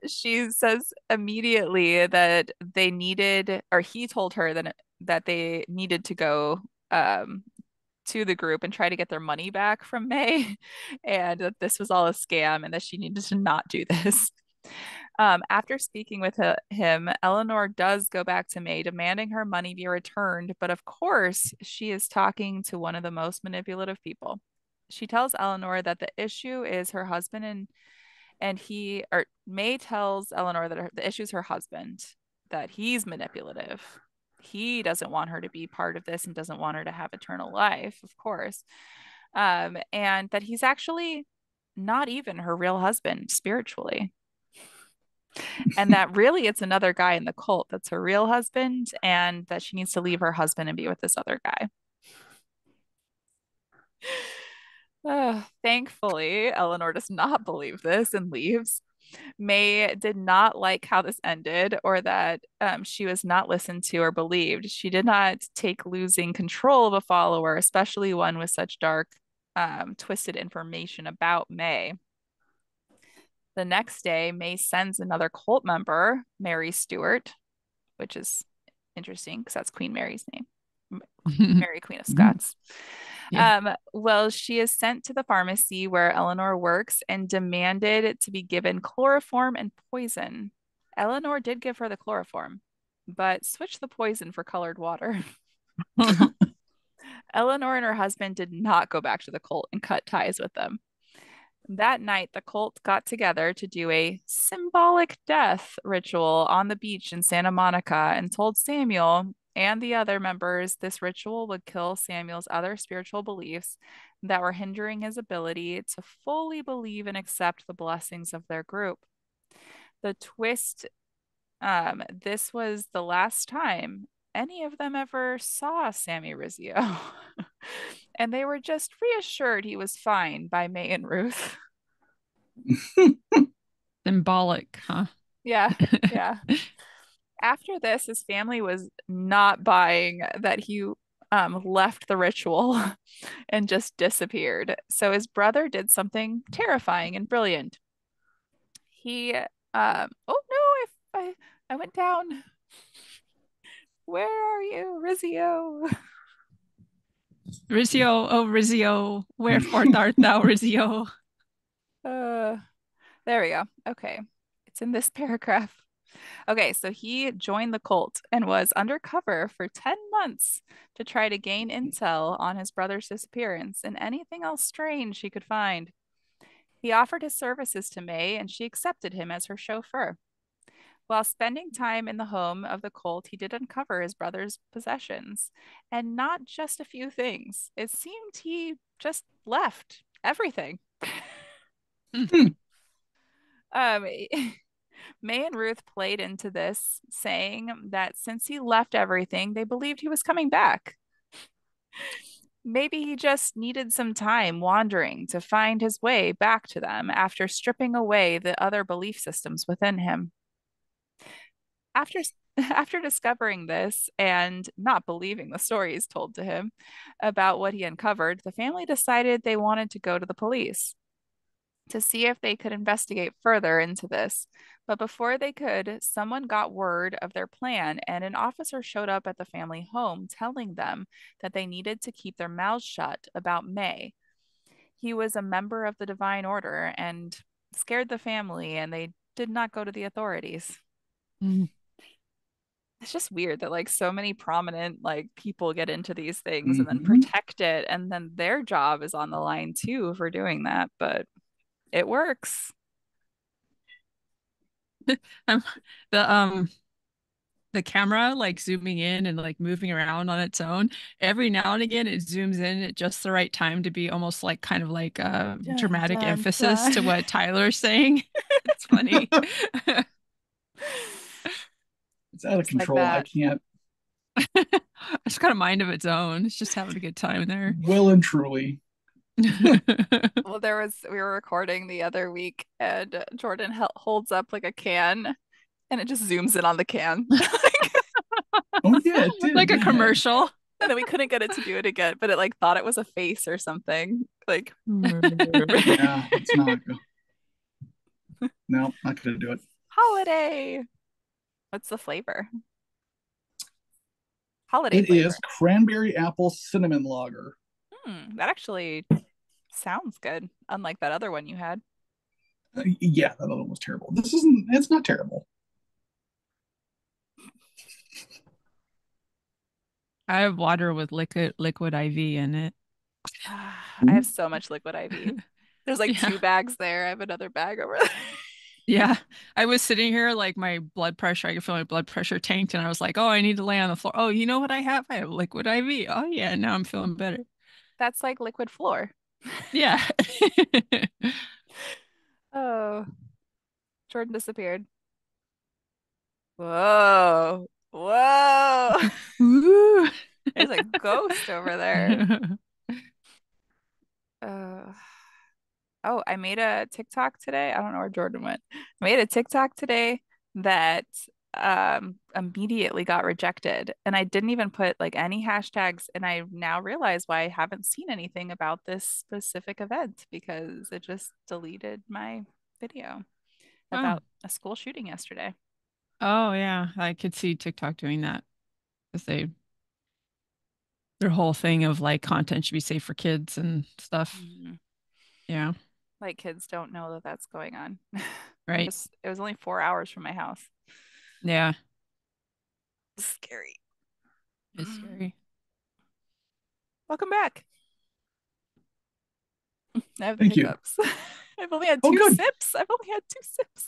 she says immediately that they needed, or he told her that they needed to go to the group and try to get their money back from May, and that this was all a scam and that she needed to not do this. After speaking with him, Eleanor does go back to May, demanding her money be returned. But of course, she is talking to one of the most manipulative people. She tells Eleanor that the issue is her husband, or May tells Eleanor that the issue is her husband, that he's manipulative. He doesn't want her to be part of this and doesn't want her to have eternal life, of course. And that he's actually not even her real husband spiritually. And that really it's another guy in the cult that's her real husband, and that she needs to leave her husband and be with this other guy. Thankfully, Eleanor does not believe this and leaves. May did not like how this ended or that she was not listened to or believed. She did not take losing control of a follower, especially one with such dark, twisted information about May. The next day, May sends another cult member, Mary Stewart, which is Interesting, because that's Queen Mary's name. Mhm. Mary, Queen of Scots. Yeah. Well, she is sent to the pharmacy where Eleanor works and demanded to be given chloroform and poison. Eleanor did give her the chloroform, but switched the poison for colored water. Eleanor and her husband did not go back to the cult and cut ties with them. That night, the cult got together to do a symbolic death ritual on the beach in Santa Monica and told Samuel and the other members this ritual would kill Samuel's other spiritual beliefs that were hindering his ability to fully believe and accept the blessings of their group. The twist, this was the last time any of them ever saw Sammy Rizzio. And they were just reassured he was fine by May and Ruth. Symbolic, huh? Yeah, yeah. After this, his family was not buying that he left the ritual and just disappeared. So his brother did something terrifying and brilliant. He, oh no, I went down. Where are you, Rizzio? Rizzio, oh Rizzio, wherefore art thou, Rizzio? Uh, there we go. Okay, it's in this paragraph. Okay, so he joined the cult and was undercover for 10 months to try to gain intel on his brother's disappearance and anything else strange he could find. He offered his services to May and she accepted him as her chauffeur. While spending time in the home of the cult, he did uncover his brother's possessions, and not just a few things. It seemed he just left everything. Hmm. Um, May and Ruth played into this, saying that since he left everything, they believed he was coming back. Maybe he just needed some time wandering to find his way back to them after stripping away the other belief systems within him. After after discovering this and not believing the stories told to him about what he uncovered, the family decided they wanted to go to the police to see if they could investigate further into this. But before they could, someone got word of their plan, and an officer showed up at the family home telling them that they needed to keep their mouths shut about May. He was a member of the Divine Order and scared the family, and they did not go to the authorities. Mm. It's just weird that like so many prominent like people get into these things and then Mhm. protect it, and then their job is on the line too for doing that, but it works. Um, the camera like zooming in and like moving around on its own. Every now and again it zooms in at just the right time to be almost like kind of like a Dun, dramatic dun, emphasis to dun. what Tyler's saying. It's funny. It's out of Just like control. I that. can't. It's got a mind of its own. It's just having a good time there. Well and truly. Well, we were recording the other week and Jordan holds up like a can and it just zooms in on the can. Oh yeah, it did, Like a didn't it? commercial. And then we couldn't get it to do it again, but it like thought it was a face or something. Like Yeah, it's not. No, not gonna do it. holiday. What's the flavor? Holiday It is flavor. cranberry apple cinnamon lager. That actually sounds good, unlike that other one you had. Yeah, that other one was terrible. This isn't. It's not terrible. I have water with liquid IV in it. I have so much liquid IV. There's like Yeah. two bags there. I have another bag over there. Yeah. I was sitting here like my blood pressure, I could feel my blood pressure tanked and I was like, "Oh, I need to lay on the floor." "Oh, you know what I have? I have liquid IV." "Oh yeah, now I'm feeling better." That's like liquid floor. Yeah. Oh, Jordan disappeared. Whoa. Whoa. Ooh. There's a ghost over there. Uh, oh, I made a TikTok today. I don't know where Jordan went. I made a TikTok today that immediately got rejected. And I didn't even put like any hashtags. And I now realize why I haven't seen anything about this specific event because it just deleted my video Oh. about a school shooting yesterday. Oh yeah, I could see TikTok doing that. because their whole thing of like content should be safe for kids and stuff. Mhm. Yeah, Like kids don't know that that's going on. right. It was only 4 hours from my house. Yeah, Scary. it's scary. Welcome back. I have the Thank you. hiccups. I've only had Oh, two good. sips. I've only had 2 sips.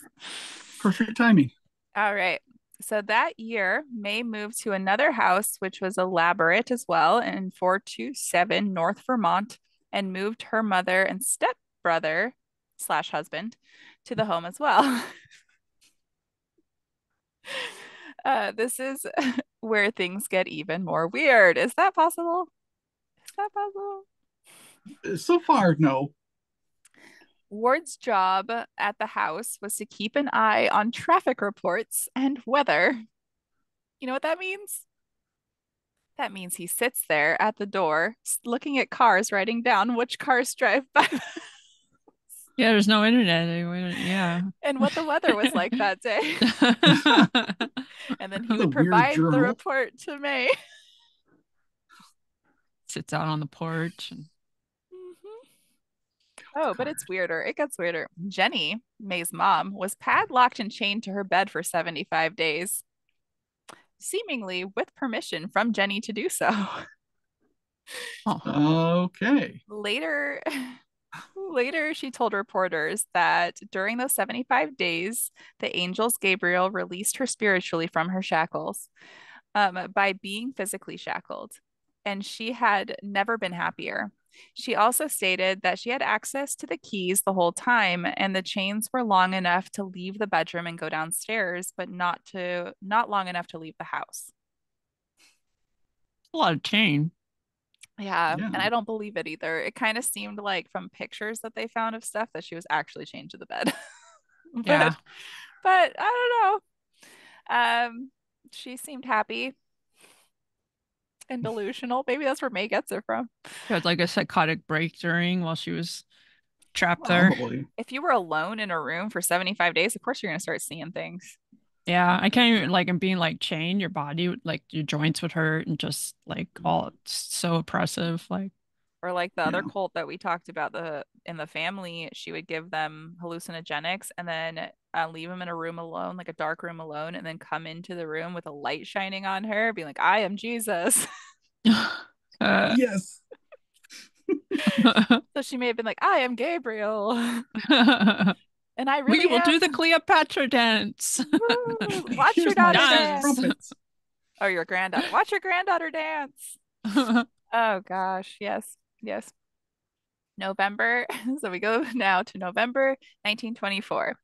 Perfect timing. All right. So that year, May moved to another house, which was elaborate as well, in 427 North Vermont, and moved her mother and stepbrother slash husband to the home as well. This is where things get even more weird. Is that possible? Is that possible? So far, no. Ward's job at the house was to keep an eye on traffic reports and weather. You know what that means? That means he sits there at the door looking at cars, writing down which cars drive by Yeah, there's no internet. Yeah. and what the weather was like that day. And then he That's a would weird provide the journal. report to May. Sits out on the porch and Mhm. Oh, but it's weirder. It gets weirder. Jenny, May's mom, was padlocked and chained to her bed for 75 days, seemingly with permission from Jenny to do so. oh, Okay. Later, later she told reporters that during those 75 days, the angels Gabriel released her spiritually from her shackles, by being physically shackled, and she had never been happier. She also stated that she had access to the keys the whole time, and the chains were long enough to leave the bedroom and go downstairs, but not long enough to leave the house. a lot of chain. Yeah, Yeah. and I don't believe it either. It kind of seemed like from pictures that they found of stuff that she was actually chained to the bed. Yeah. but but I don't know. She seemed happy and delusional. Maybe that's where May gets it from. She had like a psychotic break during while she was trapped there. Probably. If you were alone in a room for 75 days, of course you're going to start seeing things. Yeah, I can't even like and being like chained, your body like your joints would hurt and just like all it's so oppressive. Like, Or like the other Yeah. cult that we talked about the in the family, she would give them hallucinogenics and then leave them in a room alone, like a dark room alone, and then come into the room with a light shining on her, being like, "I am Jesus." uh, Yes. So she may have been like, "I am Gabriel," and I we really will do am. the Cleopatra dance. Woo! Watch your Here's my daughter Dance. dance. trumpets. Oh, your granddaughter. Watch your granddaughter dance. Oh gosh, yes, yes. November. So we go now to November 1924.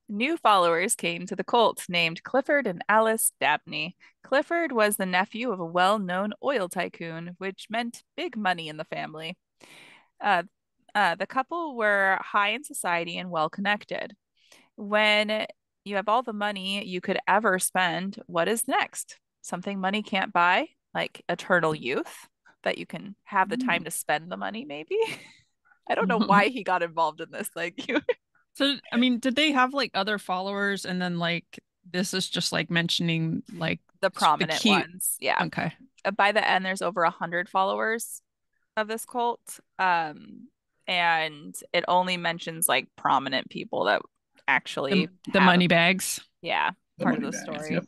New followers came to the cult named Clifford and Alice Dabney. Clifford was the nephew of a well-known oil tycoon, which meant big money in the family. Uh, the couple were high in society and well connected. When you have all the money you could ever spend, what is next? Something money can't buy, like eternal youth, that you can have the time to spend the money, maybe. I don't know why he got involved in this. Like, So, I mean, did they have like other followers and then like this is just like mentioning like the the prominent key. ones. Yeah. Okay. By the end, there's over 100 followers of this cult. And it only mentions like prominent people that actually The have a, money bags. yeah, The part of money the bags. story. Yep.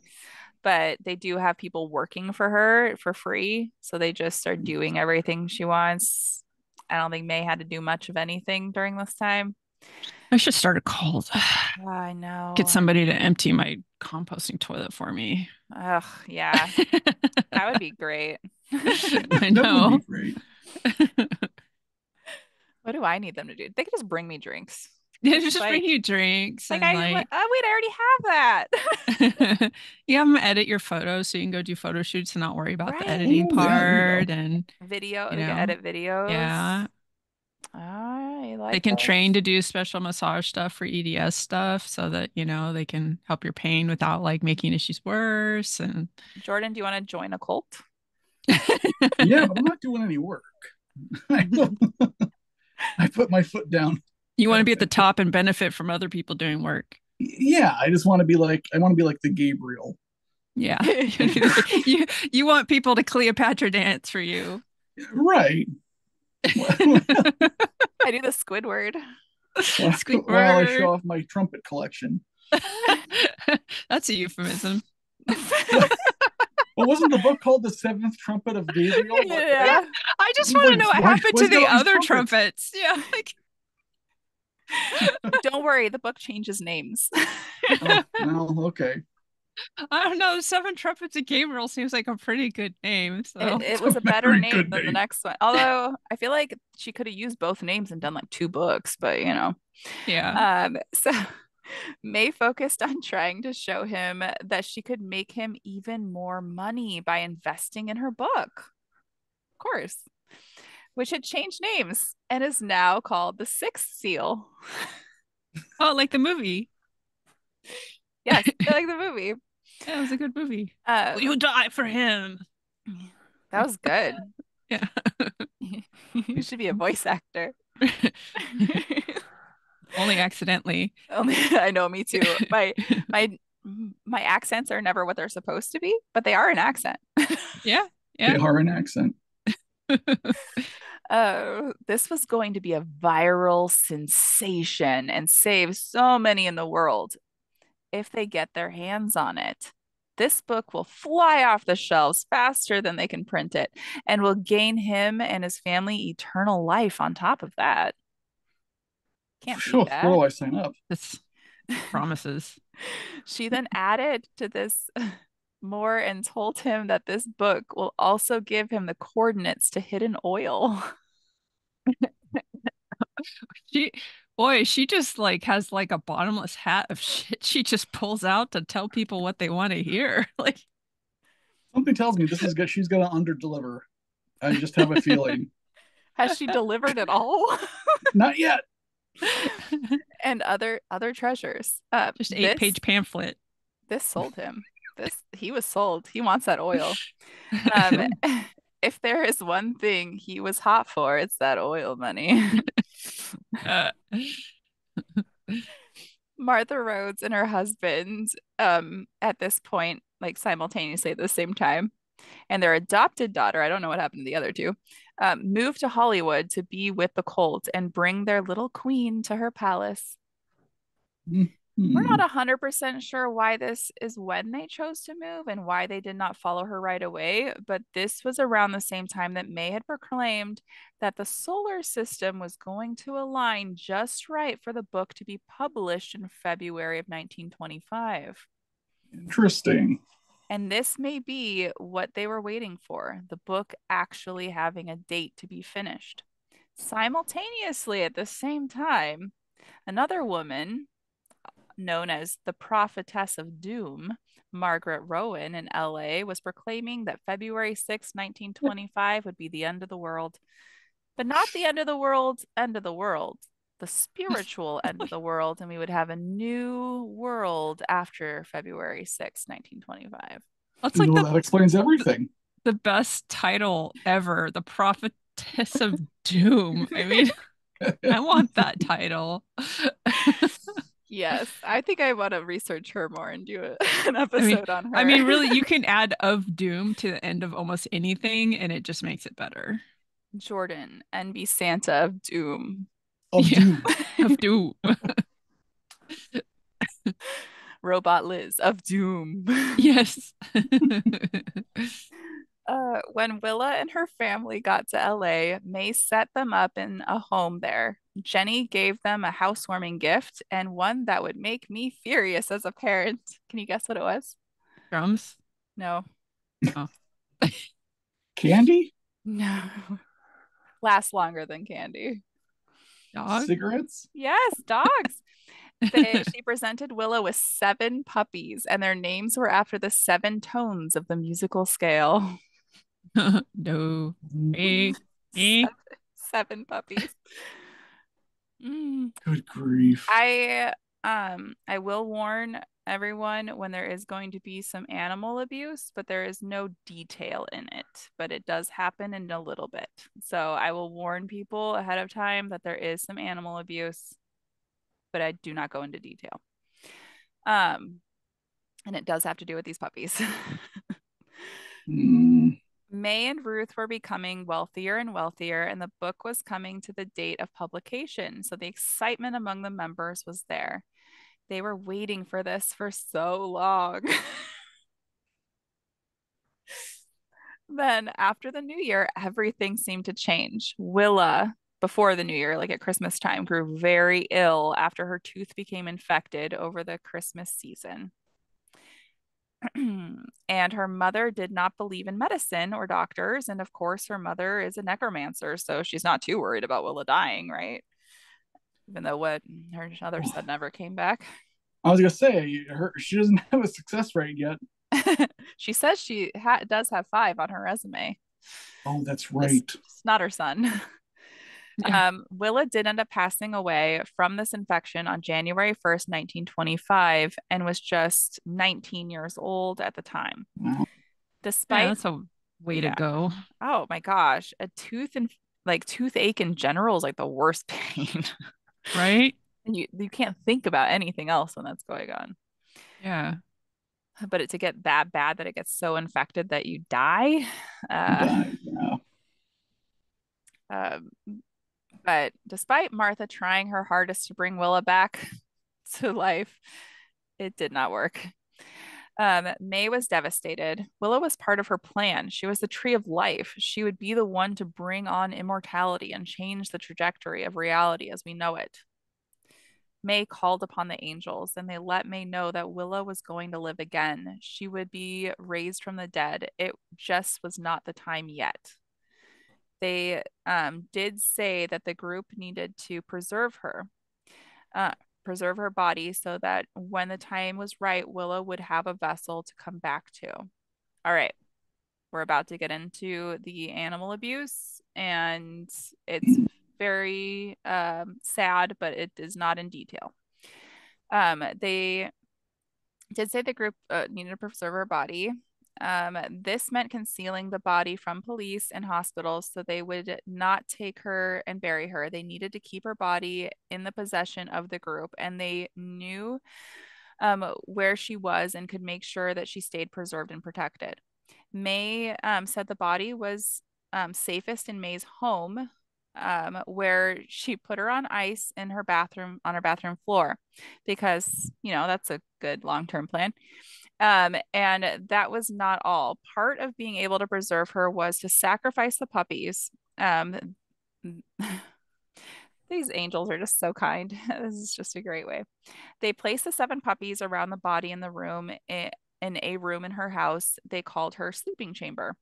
But they do have people working for her for free. So they just are doing everything she wants. I don't think May had to do much of anything during this time. I should start a cult. I Get know. somebody to empty my composting toilet for me. Ugh, yeah, that would be great. I That would be know. great. What do I need them to do? They could just bring me drinks. They It's just bring you drinks like and I like oh wait, I already have that. you have them edit your photos so you can go do photo shoots and not worry about the Right. editing Oh, yeah, there you go. part and Video, you they can know, edit videos. yeah. I They like can train this. to do special massage stuff for EDS stuff so that, you know, they can help your pain without like making issues worse and Jordan, do you want to join a cult? Yeah, but I'm not doing any work. I put my foot down. you want to be at the top and benefit from other people doing work. Yeah, I just want to be like I want to be like the Gabriel. Yeah. You want people to Cleopatra dance for you. Right. I do the Squidward. While I Squidward. show off my trumpet collection. That's a euphemism. What? Well, wasn't the book called The Seventh Trumpet of Gabriel? Like, Yeah. Yeah. I just he's want like, to know what happened why to he's got the all these other trumpets? trumpets. Yeah. Like, Don't worry, the book changes names. Oh, well, okay. I don't know. Seven Trumpets of Gabriel seems like a pretty good name. It, So, it It's was a a better very name good than the name. next one. Although I feel like she could have used both names and done like two books, but you know. yeah. So May focused on trying to show him that she could make him even more money by investing in her book. Of course, which had changed names and is now called The Sixth Seal. Oh, like the movie. Yes, I like the movie. Yeah, it was a good movie. Will Um, you die for him? that was good. Yeah. You should be a voice actor. Only accidentally. I know, me too. My my accents are never what they're supposed to be, but they are an accent. Yeah. They Yeah. are an accent. This was going to be a viral sensation and save so many in the world if they get their hands on it. This book will fly off the shelves faster than they can print it and will gain him and his family eternal life on top of that. Can't beat Phew, where that. will I sign up? This promises. She then added to this more and told him that this book will also give him the coordinates to hidden oil. She, boy, she just like has like a bottomless hat of shit she just pulls out to tell people what they want to hear. Like, Something tells me this is good. She's gonna underdeliver. I just have a feeling. Has she delivered it all? Not yet. And other treasures. just eight This page pamphlet. this sold him. This he was sold. He wants that oil. Um, if there is one thing he was hot for, it's that oil money. Uh, Martha Rhodes and her husband, at this point, like simultaneously at the same time, and their adopted daughter, I don't know what happened to the other two, moved to Hollywood to be with the colt and bring their little queen to her palace. We're not Hmm. 100% sure why this is when they chose to move and why they did not follow her right away, but this was around the same time that May had proclaimed that the solar system was going to align just right for the book to be published in February of 1925. Interesting. And this may be what they were waiting for, the book actually having a date to be finished. Simultaneously, at the same time, another woman known as the Prophetess of Doom, Margaret Rowan in LA, was proclaiming that February 6, 1925 would be the end of the world, but not the end of the world, the spiritual end of the world, and we would have a new world after February 6, 1925. that's like Well, that explains everything. the best title ever, The Prophetess of Doom. I mean, I want that title. Yes, I think I want to research her more and do an I mean, episode on I her. mean, really, you can add of doom to the end of almost anything, and it just makes it better. Jordan and be Santa of Doom. Of Yeah, doom. of doom. Robot Liz of Doom. Yes. When Willa and her family got to LA, May set them up in a home there. Jenny gave them a housewarming gift and one that would make me furious as a parent. Can you guess what it was? Drums. No, Oh, Candy? no. Lasts longer than candy. dog. Cigarettes? Yes, dogs. She presented Willa with seven puppies, and their names were after the seven tones of the musical scale. No. Me. Seven, Me. seven puppies. Mm. Good grief. I will warn everyone when there is going to be some animal abuse, but there is no detail in it, but it does happen in a little bit. So I will warn people ahead of time that there is some animal abuse, but I do not go into detail. Um, And it does have to do with these puppies. Mm, May and Ruth were becoming wealthier and wealthier, and the book was coming to the date of publication. So the excitement among the members was there. They were waiting for this for so long. Then, after the new year, everything seemed to change. Willa, before the new year, like at Christmas time, grew very ill after her tooth became infected over the Christmas season. And her mother did not believe in medicine or doctors. And of course, her mother is a necromancer, so she's not too worried about Willa dying, right? Even though what her other son never came back. I was gonna say she doesn't have a success rate yet. She says she does have 5 on her resume. Oh, that's Just, right. just not her son. Yeah. Willa did end up passing away from this infection on January 1st, 1925, and was just 19 years old at the time. Wow. Yeah, Despite, that's a way to yeah, go. oh my gosh, a tooth and like toothache in general is like the worst pain. Right? And you can't think about anything else when that's going on. Yeah. But to get that bad that it gets so infected that you die, You uh, die. Yeah. um, but despite Martha trying her hardest to bring Willa back to life, it did not work. May was devastated. Willa was part of her plan. She was the tree of life. She would be the one to bring on immortality and change the trajectory of reality as we know it. May called upon the angels, and they let May know that Willa was going to live again. She would be raised from the dead. It just was not the time yet. They did say that the group needed to uh, preserve her body so that when the time was right, Willa would have a vessel to come back to. All right, we're about to get into the animal abuse, and it's very sad, but it is not in detail. They did say the group needed to preserve her body. This meant concealing the body from police and hospitals so they would not take her and bury her. They needed to keep her body in the possession of the group, and they knew where she was and could make sure that she stayed preserved and protected. May said the body was safest in May's home, where she put her on ice in her bathroom on her bathroom floor because, that's a good long-term plan. And that was not all. Part of being able to preserve her was to sacrifice the puppies. These angels are just so kind. This is just a great way. They placed the 7 puppies around the body in the room in a room in her house. They called her sleeping chamber,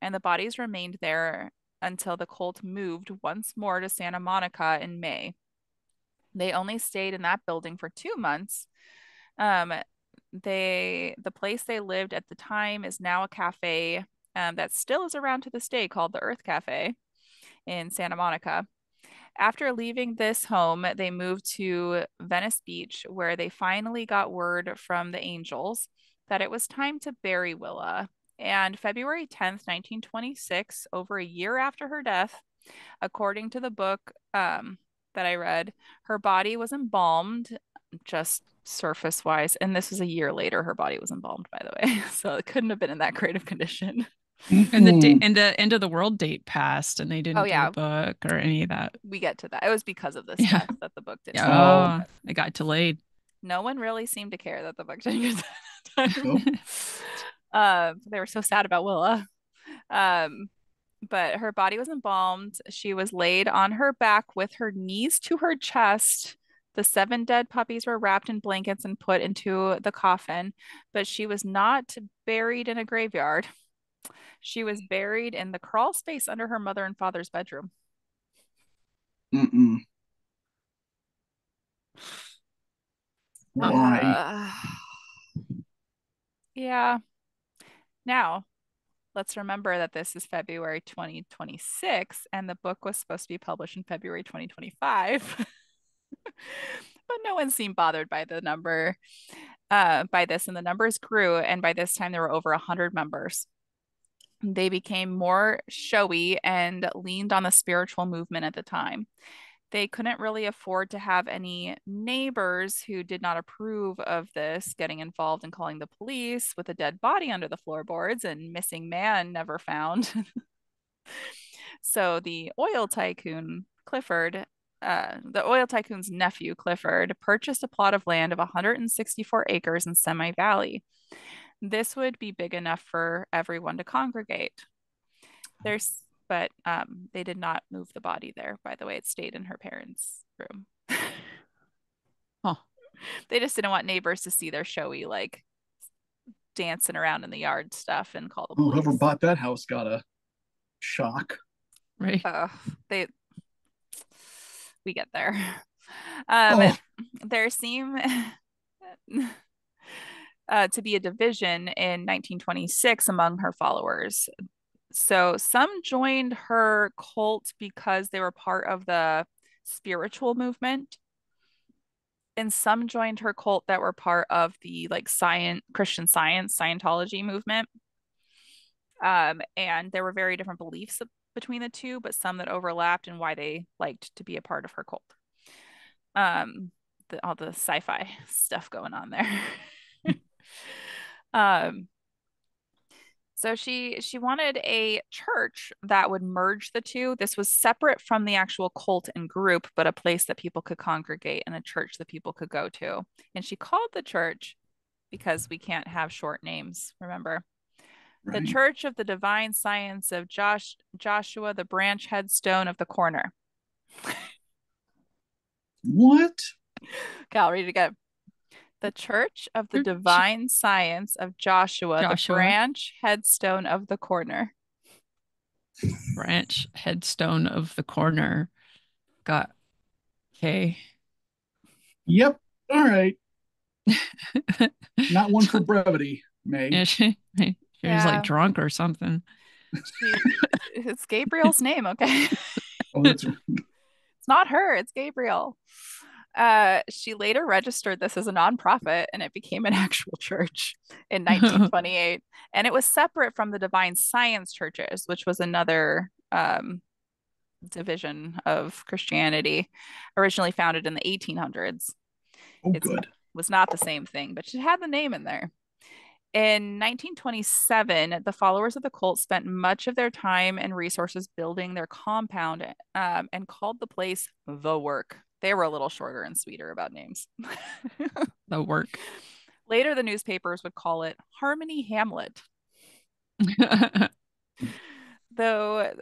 and the bodies remained there until the cult moved once more to Santa Monica in May. They only stayed in that building for 2 months. Um, the place they lived at the time is now a cafe that still is around to this day called the Earth Cafe in Santa Monica. After leaving this home, they moved to Venice Beach, where they finally got word from the angels that it was time to bury Willa. And February 10th, 1926, over a year after her death, according to the book that I read, her body was embalmed, just surface wise. And this was a year later, her body was embalmed, by the way. So it couldn't have been in that great of condition. And the Mm-mm. end of the world date passed and they Oh, didn't do a yeah, book or any of that. we get to that. It was because of this Yeah. death that the book didn't get Oh, Yeah. It got delayed. no one really seemed to care that the book didn't get done. nope. They were so sad about Willa. Um, but her body was embalmed. She was laid on her back with her knees to her chest. The 7 dead puppies were wrapped in blankets and put into the coffin, but she was not buried in a graveyard. She was buried in the crawl space under her mother and father's bedroom. Mm-mm. Why? Uh, yeah. Now, let's remember that this is February 2026 and the book was supposed to be published in February 2025. But no one seemed bothered by the number, by this, and the numbers grew. And by this time, there were over 100 members. They became more showy and leaned on the spiritual movement at the time. They couldn't really afford to have any neighbors who did not approve of this getting involved in calling the police with a dead body under the floorboards and missing man never found. So the oil tycoon Clifford, the oil tycoon's nephew Clifford, purchased a plot of land of 164 acres in Semi Valley. This would be big enough for everyone to congregate. There's, but they did not move the body there. By the way, it stayed in her parents' room. Huh. They just didn't want neighbors to see their showy like dancing around in the yard stuff and call the Oh, whoever police. bought that house got a shock. Right. They we get there. Um, Oh, there seem to be a division in 1926 among her followers. So some joined her cult because they were part of the spiritual movement, and some joined her cult that were part of the like science, Christian Science, Scientology movement. And there were very different beliefs between the two, but some that overlapped and why they liked to be a part of her cult. All the sci-fi stuff going on there. um, so she wanted a church that would merge the two. This was separate from the actual cult and group, but a place that people could congregate and a church that people could go to. And she called the church, because we can't have short names, remember? The right. Church of the Divine Science of Joshua, the branch headstone of the corner. What? Cal, read it again. The Church of the Divine Science of Joshua, the Joshua, branch headstone of the corner. branch headstone of the corner. Got okay. Yep. All right. Not one for brevity, May. Yeah, she was like Yeah, drunk or something. it's Gabriel's name, okay? Oh, that's It's not her, it's Gabriel. She later registered this as a nonprofit and it became an actual church in 1928. And it was separate from the Divine Science churches, which was another division of Christianity, originally founded in the 1800s. oh, It good. was not the same thing, but she had the name in there. In 1927, the followers of the cult spent much of their time and resources building their compound and called the place The Work. They were a little shorter and sweeter about names. The work. Later, the newspapers would call it Harmony Hamlet. Though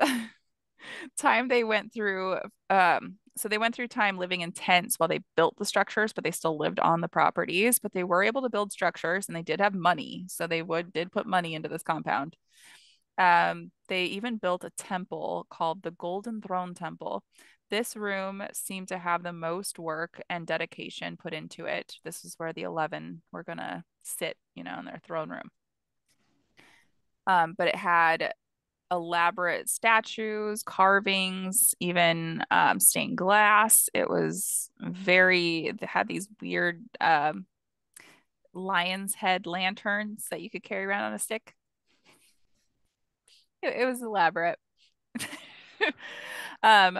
time they went through, so they went through time living in tents while they built the structures, but they still lived on the properties. But they were able to build structures and they did have money. So they did put money into this compound. They even built a temple called the Golden Throne Temple. This room seemed to have the most work and dedication put into it. This is where the 11 were going to sit, in their throne room. But it had elaborate statues, carvings, even stained glass. It had these weird lion's head lanterns that you could carry around on a stick. It was elaborate. um,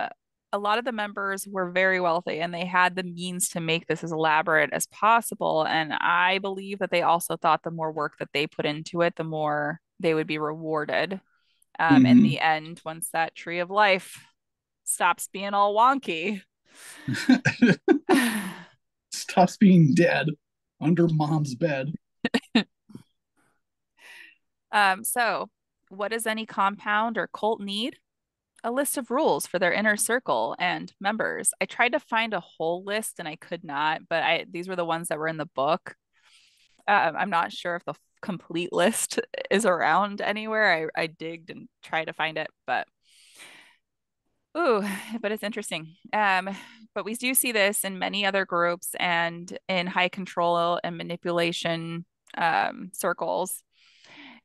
a lot of the members were very wealthy and they had the means to make this as elaborate as possible. And I believe that they also thought the more work that they put into it, the more they would be rewarded. In Mm-hmm. the end, once that tree of life stops being all wonky. Stops being dead under mom's bed. So, what does any compound or cult need? A list of rules for their inner circle and members. I tried to find a whole list and I could not, but these were the ones that were in the book. I'm not sure if the complete list is around anywhere. I digged and tried to find it, but ooh, but it's interesting. But we do see this in many other groups and in high control and manipulation circles,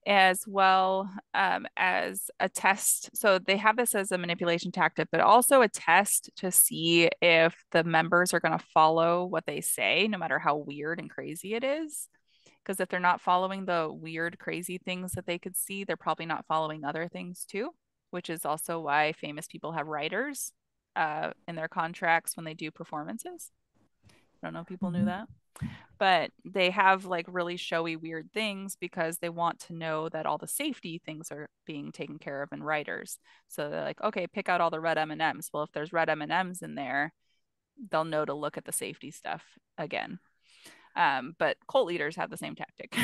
as well as a test. So they have this as a manipulation tactic, but also a test to see if the members are going to follow what they say, no matter how weird and crazy it is. Because if they're not following the weird, crazy things that they could see, they're probably not following other things too, which is also why famous people have writers. in their contracts when they do performances. I don't know if people knew Mhm. that, but they have like really showy, weird things because they want to know that all the safety things are being taken care of in writers. So they're like, okay, pick out all the red M&Ms. Well, if there's red M&Ms in there, they'll know to look at the safety stuff again. But cult leaders have the same tactic.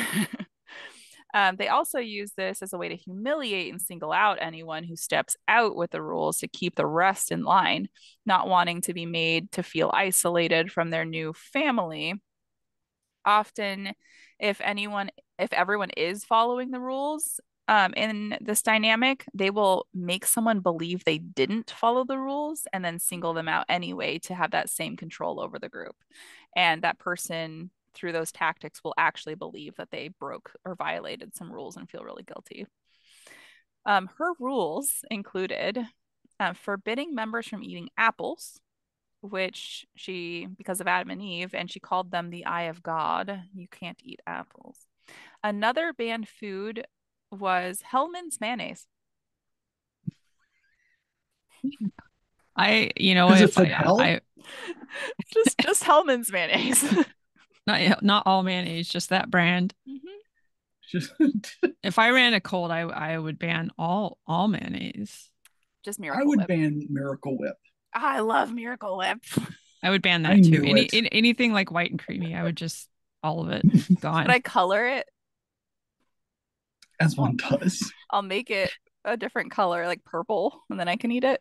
They also use this as a way to humiliate and single out anyone who steps out with the rules to keep the rest in line, not wanting to be made to feel isolated from their new family. Often, if anyone, if everyone is following the rules, in this dynamic, they will make someone believe they didn't follow the rules and then single them out anyway to have that same control over the group. And that person, through those tactics, will actually believe that they broke or violated some rules and feel really guilty. Her rules included forbidding members from eating apples, which she, because of Adam and Eve, and she called them the eye of God. You can't eat apples. Another banned food was Hellman's mayonnaise. Because it If said hell. I Just Hellman's mayonnaise. not all mayonnaise, just that brand. Mhm. Just If I ran a cold, I would ban all mayonnaise. Just I Miracle would Whip. ban Miracle Whip. I love Miracle Whip. I would ban I that too. knew it. Anything like white and creamy, I would just all of it Should gone. I color it? As I'll, one does. I'll make it a different color, like purple, and then I can eat it.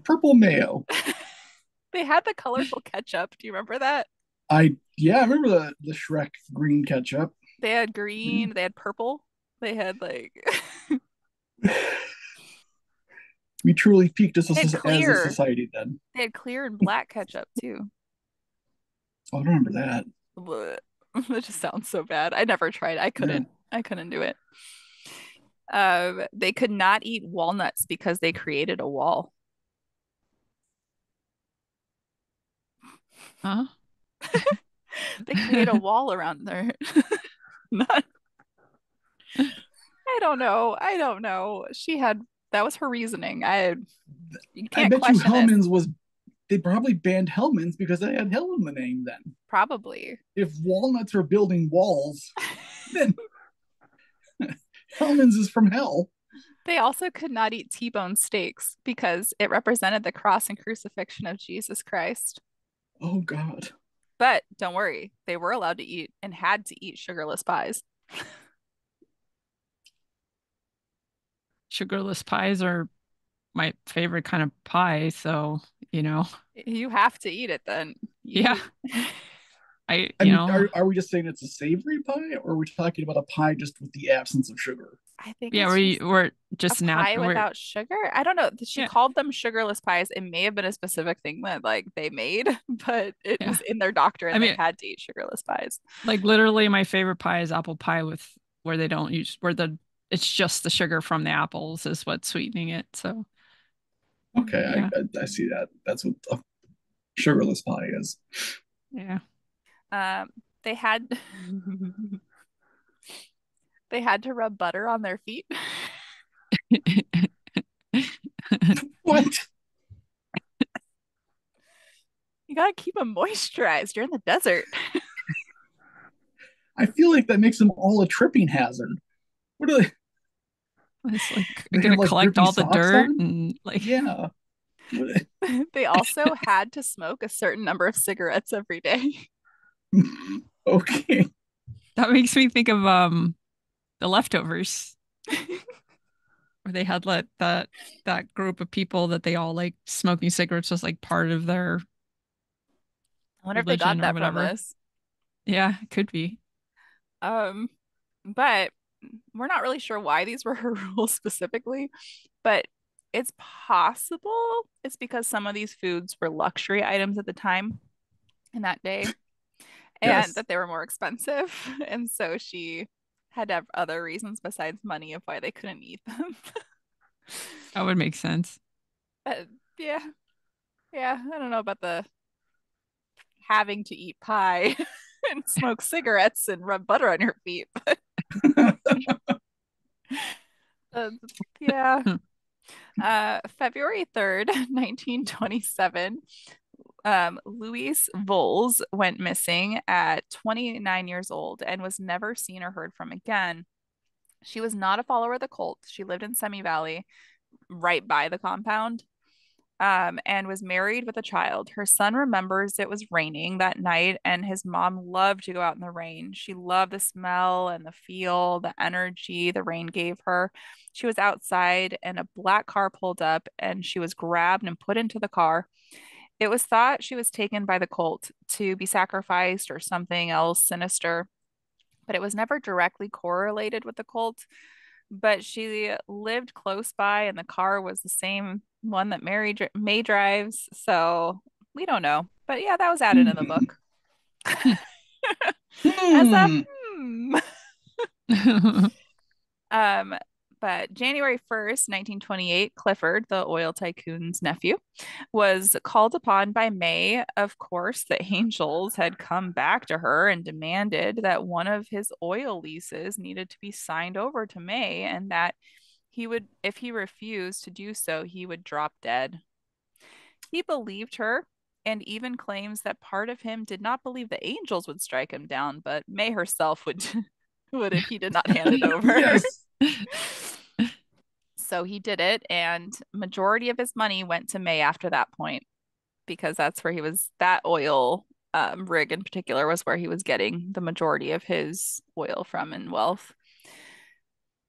Purple mayo. They had the colorful ketchup. Do you remember that? I remember the Shrek green ketchup. They had Yeah. green, they had purple, they had like We truly peaked as they had as a clear. society then. They had clear and black ketchup too. Oh, I don't remember that. Blech. That just sounds so bad. I never tried. I Yeah. couldn't. I couldn't do it. They could not eat walnuts because they created a wall. Huh? They create a wall around their. Not. I don't know. I don't know. She had that was her reasoning. You I can't bet you question this. Hellman's was they probably banned Hellman's because they had hell in the name then. Probably. If walnuts are building walls, then Hellman's is from hell. They also could not eat T-bone steaks because it represented the cross and crucifixion of Jesus Christ. Oh God. But don't worry, they were allowed to eat and had to eat sugarless pies. Sugarless pies are my favorite kind of pie, so, you know, You have to eat it then. yeah, You I, I you mean, know, are we just saying it's a savory pie, or are we talking about a pie just with the absence of sugar? I think yeah, it's just we're a just not, pie we're, without sugar. I don't know. She yeah, called them sugarless pies. It may have been a specific thing that like they made, but it yeah. was in their doctrine I they mean, had to eat sugarless pies. like literally my favorite pie is apple pie with where they don't use, where it's just the sugar from the apples is what's sweetening it. So, Okay, yeah, I see that. That's what a sugarless pie is. yeah. Um, they had they had to rub butter on their feet. What? You gotta keep them moisturized. You're in the desert. I feel like that makes them all a tripping hazard. What do they? It's like They have gonna like collect drippy all the socks dirt on. and like Yeah. They also had to smoke a certain number of cigarettes every day. Okay. that makes me think of the leftovers where they had that group of people that they all like smoking cigarettes was like part of their I wonder if they got religion or that from whatever. this. Yeah, it could be. Um, but we're not really sure why these were her rules specifically, but it's possible it's because some of these foods were luxury items at the time in that day and Yes. that they were more expensive. And so she had to have other reasons besides money of why they couldn't eat them. That would make sense. But yeah, yeah, I don't know about the having to eat pie and smoke cigarettes and rub butter on your feet. But uh, yeah, February 3rd, 1927, Louise Voles went missing at 29 years old and was never seen or heard from again. She was not a follower of the cult. She lived in Semi Valley, right by the compound, and was married with a child. Her son remembers it was raining that night, and his mom loved to go out in the rain. She loved the smell and the feel, the energy the rain gave her. She was outside, and a black car pulled up, and she was grabbed and put into the car. It was thought she was taken by the cult to be sacrificed or something else sinister, but it was never directly correlated with the cult. But she lived close by, and the car was the same one that May drives. So we don't know. But yeah, that was added in the Hmm. book as a Hmm. hmm. Um, but January 1st, 1928, Clifford, the oil tycoon's nephew, was called upon by May. Of course, the Angels had come back to her and demanded that one of his oil leases needed to be signed over to May, and that he would, if he refused to do so, he would drop dead. He believed her and even claims that part of him did not believe the Angels would strike him down, but May herself would would if he did not hand it over. Yes. So he did it, and majority of his money went to May after that point because that's where he was. That oil rig in particular was where he was getting the majority of his oil from and wealth.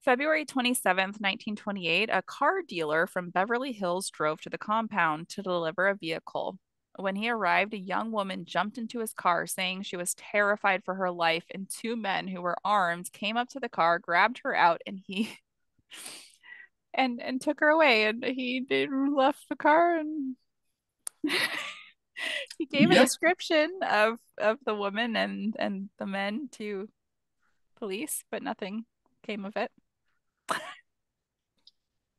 February 27th, 1928, a car dealer from Beverly Hills drove to the compound to deliver a vehicle. When he arrived, a young woman jumped into his car saying she was terrified for her life, and two men who were armed came up to the car, grabbed her out, and he and took her away. And he did left the car, and he gave a Yep. description of the woman and the men to police, but nothing came of it.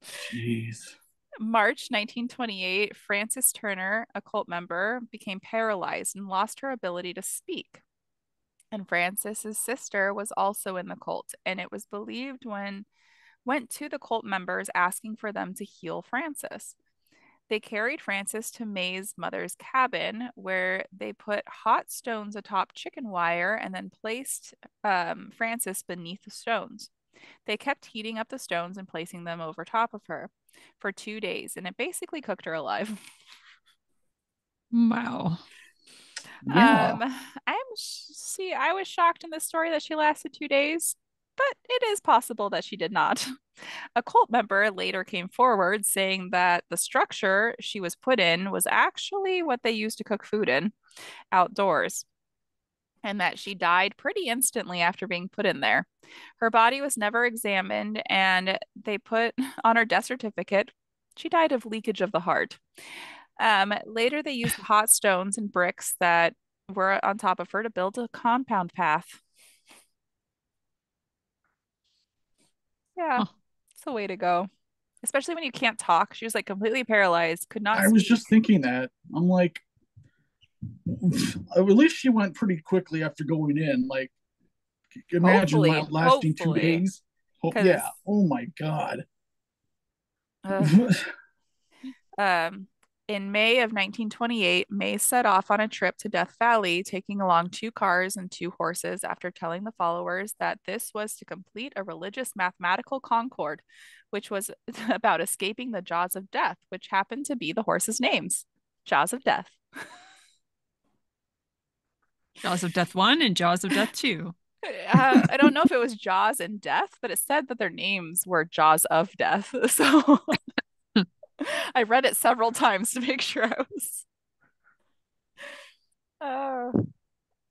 Jeez. March 1928, Frances Turner, a cult member, became paralyzed and lost her ability to speak. And Frances's sister was also in the cult, and it was believed when went to the cult members asking for them to heal Frances. They carried Frances to May's mother's cabin, where they put hot stones atop chicken wire and then placed Frances beneath the stones. They kept heating up the stones and placing them over top of her for 2 days, and it basically cooked her alive. Wow. Yeah. I was shocked in this story that she lasted 2 days, but it is possible that she did not. A cult member later came forward saying that the structure she was put in was actually what they used to cook food in outdoors, and that she died pretty instantly after being put in there. Her body was never examined, and they put on her death certificate she died of leakage of the heart. Later, they used the hot stones and bricks that were on top of her to build a compound path. Yeah, Huh. it's the way to go, especially when you can't talk. She was like completely paralyzed, could not I was speak. just thinking that. I'm like, at least she went pretty quickly after going in. Like, imagine Hopefully, lasting two hopefully, days. Oh, because yeah. Oh my God. uh, Um, in May of 1928, May set off on a trip to Death Valley, taking along 2 cars and 2 horses after telling the followers that this was to complete a religious mathematical concord, which was about escaping the jaws of death, which happened to be the horses' names. Jaws of Death. Jaws of Death 1 and Jaws of Death 2. I don't know if it was Jaws and Death, but it said that their names were Jaws of Death. So I read it several times to make sure I was. Oh,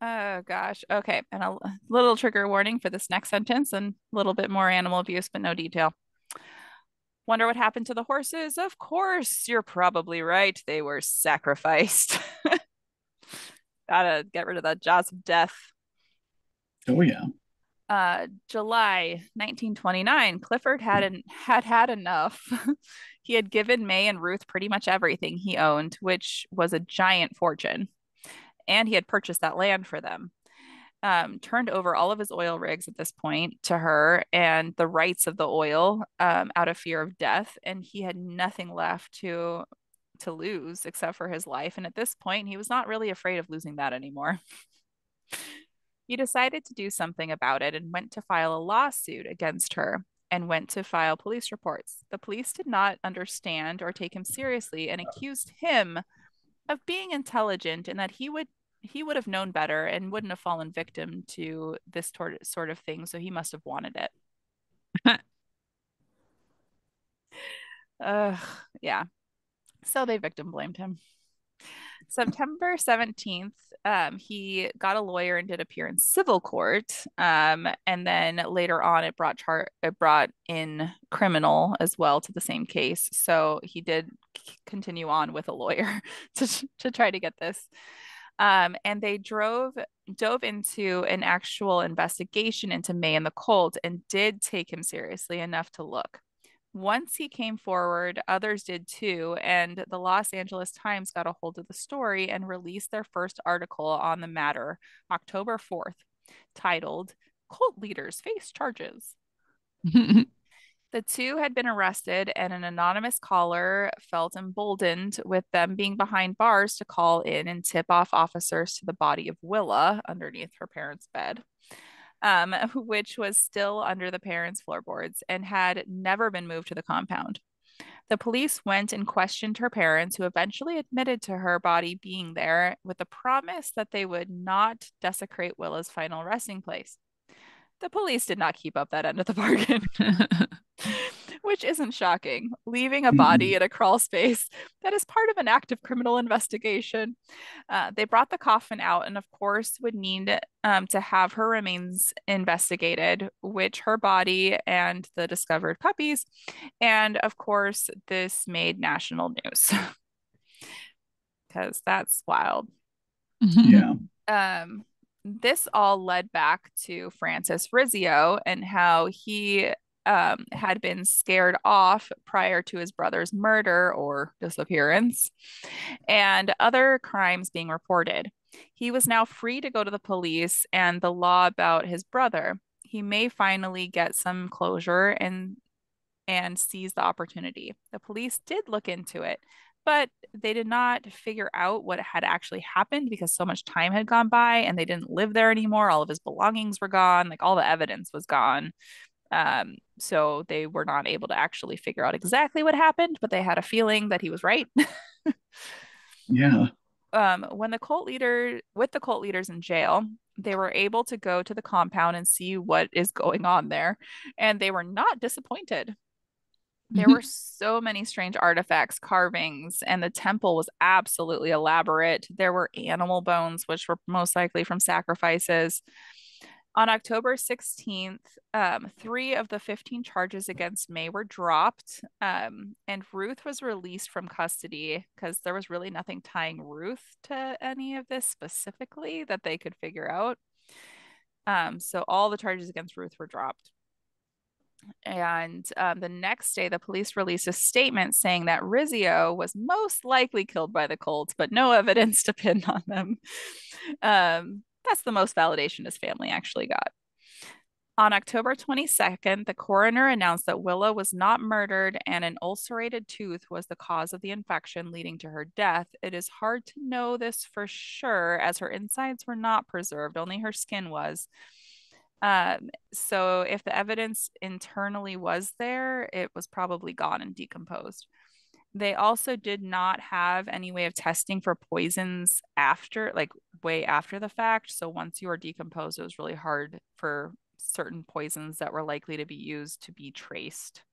oh gosh. Okay. And a little trigger warning for this next sentence and a little bit more animal abuse, but no detail. Wonder what happened to the horses? Of course, you're probably right. They were sacrificed. Gotta get rid of that jaws of death. Oh yeah. July 1929, Clifford had enough. He had given May and Ruth pretty much everything he owned, which was a giant fortune, and he had purchased that land for them. turned over all of his oil rigs at this point to her and the rights of the oil out of fear of death. And he had nothing left to lose except for his life. And at this point, he was not really afraid of losing that anymore. He decided to do something about it and went to file a lawsuit against her and went to file police reports. The police did not understand or take him seriously and accused him of being intelligent and that he would have known better and wouldn't have fallen victim to this sort of thing, so he must have wanted it. Yeah. So they victim blamed him. September 17th, he got a lawyer and did appear in civil court. And then later on, it brought in criminal as well to the same case. So he did continue on with a lawyer to try to get this. And they dove into an actual investigation into May and the cult and did take him seriously enough to look. Once he came forward, others did too, and the Los Angeles Times got a hold of the story and released their first article on the matter, October 4th, titled "Cult Leaders Face Charges." The two had been arrested, and an anonymous caller felt emboldened with them being behind bars to call in and tip off officers to the body of Willa underneath her parents' bed. Which was still under the parents' floorboards and had never been moved to the compound. The police went and questioned her parents, who eventually admitted to her body being there with the promise that they would not desecrate Willa's final resting place. The police did not keep up that end of the bargain, which isn't shocking. Leaving a body in a crawl space that is part of an active criminal investigation. They brought the coffin out and, of course, would need to have her remains investigated, which her body and the discovered puppies. And, of course, this made national news because that's wild. Yeah. This all led back to Francis Rizzio and how he had been scared off prior to his brother's murder or disappearance and other crimes being reported. He was now free to go to the police and the law about his brother. He may finally get some closure and seize the opportunity. The police did look into it, but they did not figure out what had actually happened because so much time had gone by and they didn't live there anymore. All of his belongings were gone, like all the evidence was gone. So they were not able to actually figure out exactly what happened, but they had a feeling that he was right. Yeah. With the cult leaders in jail, they were able to go to the compound and see what is going on there, and they were not disappointed. There were so many strange artifacts, carvings, and the temple was absolutely elaborate. There were animal bones, which were most likely from sacrifices. On October 16th, 3 of the 15 charges against May were dropped, and Ruth was released from custody because there was really nothing tying Ruth to any of this specifically that they could figure out. So all the charges against Ruth were dropped. And the next day, the police released a statement saying that Rizzio was most likely killed by the cult, but no evidence to pin on them. That's the most validation his family actually got. On October 22nd, the coroner announced that Willa was not murdered and an ulcerated tooth was the cause of the infection leading to her death. It is hard to know this for sure as her insides were not preserved, only her skin was. So if the evidence internally was there, it was probably gone and decomposed. They also did not have any way of testing for poisons after, like way after the fact. So once you were decomposed, it was really hard for certain poisons that were likely to be used to be traced.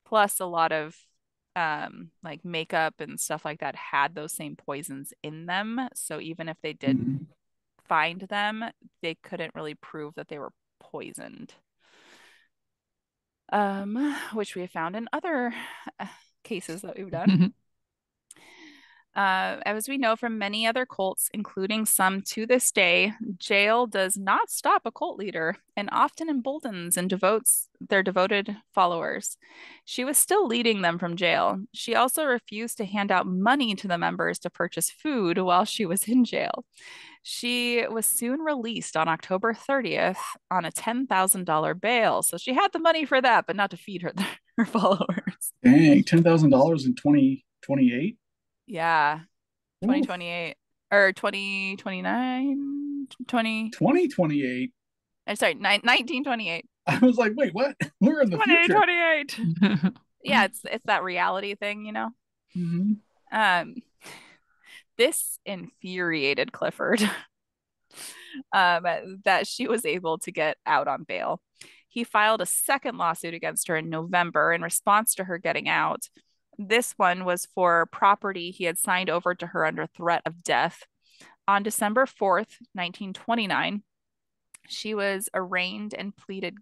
Plus a lot of like makeup and stuff like that had those same poisons in them. So even if they did find them, they couldn't really prove that they were poisoned, which we have found in other cases that we've done. As we know from many other cults, including some to this day, jail does not stop a cult leader and often emboldens and devotes their devoted followers. She was still leading them from jail. She also refused to hand out money to the members to purchase food while she was in jail. She was soon released on October 30th on a $10,000 bail. So she had the money for that, but not to feed her followers. Dang, $10,000 in 2028. Yeah, Oof, 2028 or 2029, 20. 2028. I'm sorry, 1928. I was like, wait, what? We're in the future. 2028. Yeah, it's that reality thing, you know. Mm-hmm. Um, this infuriated Clifford that she was able to get out on bail. He filed a second lawsuit against her in November in response to her getting out. This one was for property he had signed over to her under threat of death. On December 4th, 1929, she was arraigned and pleaded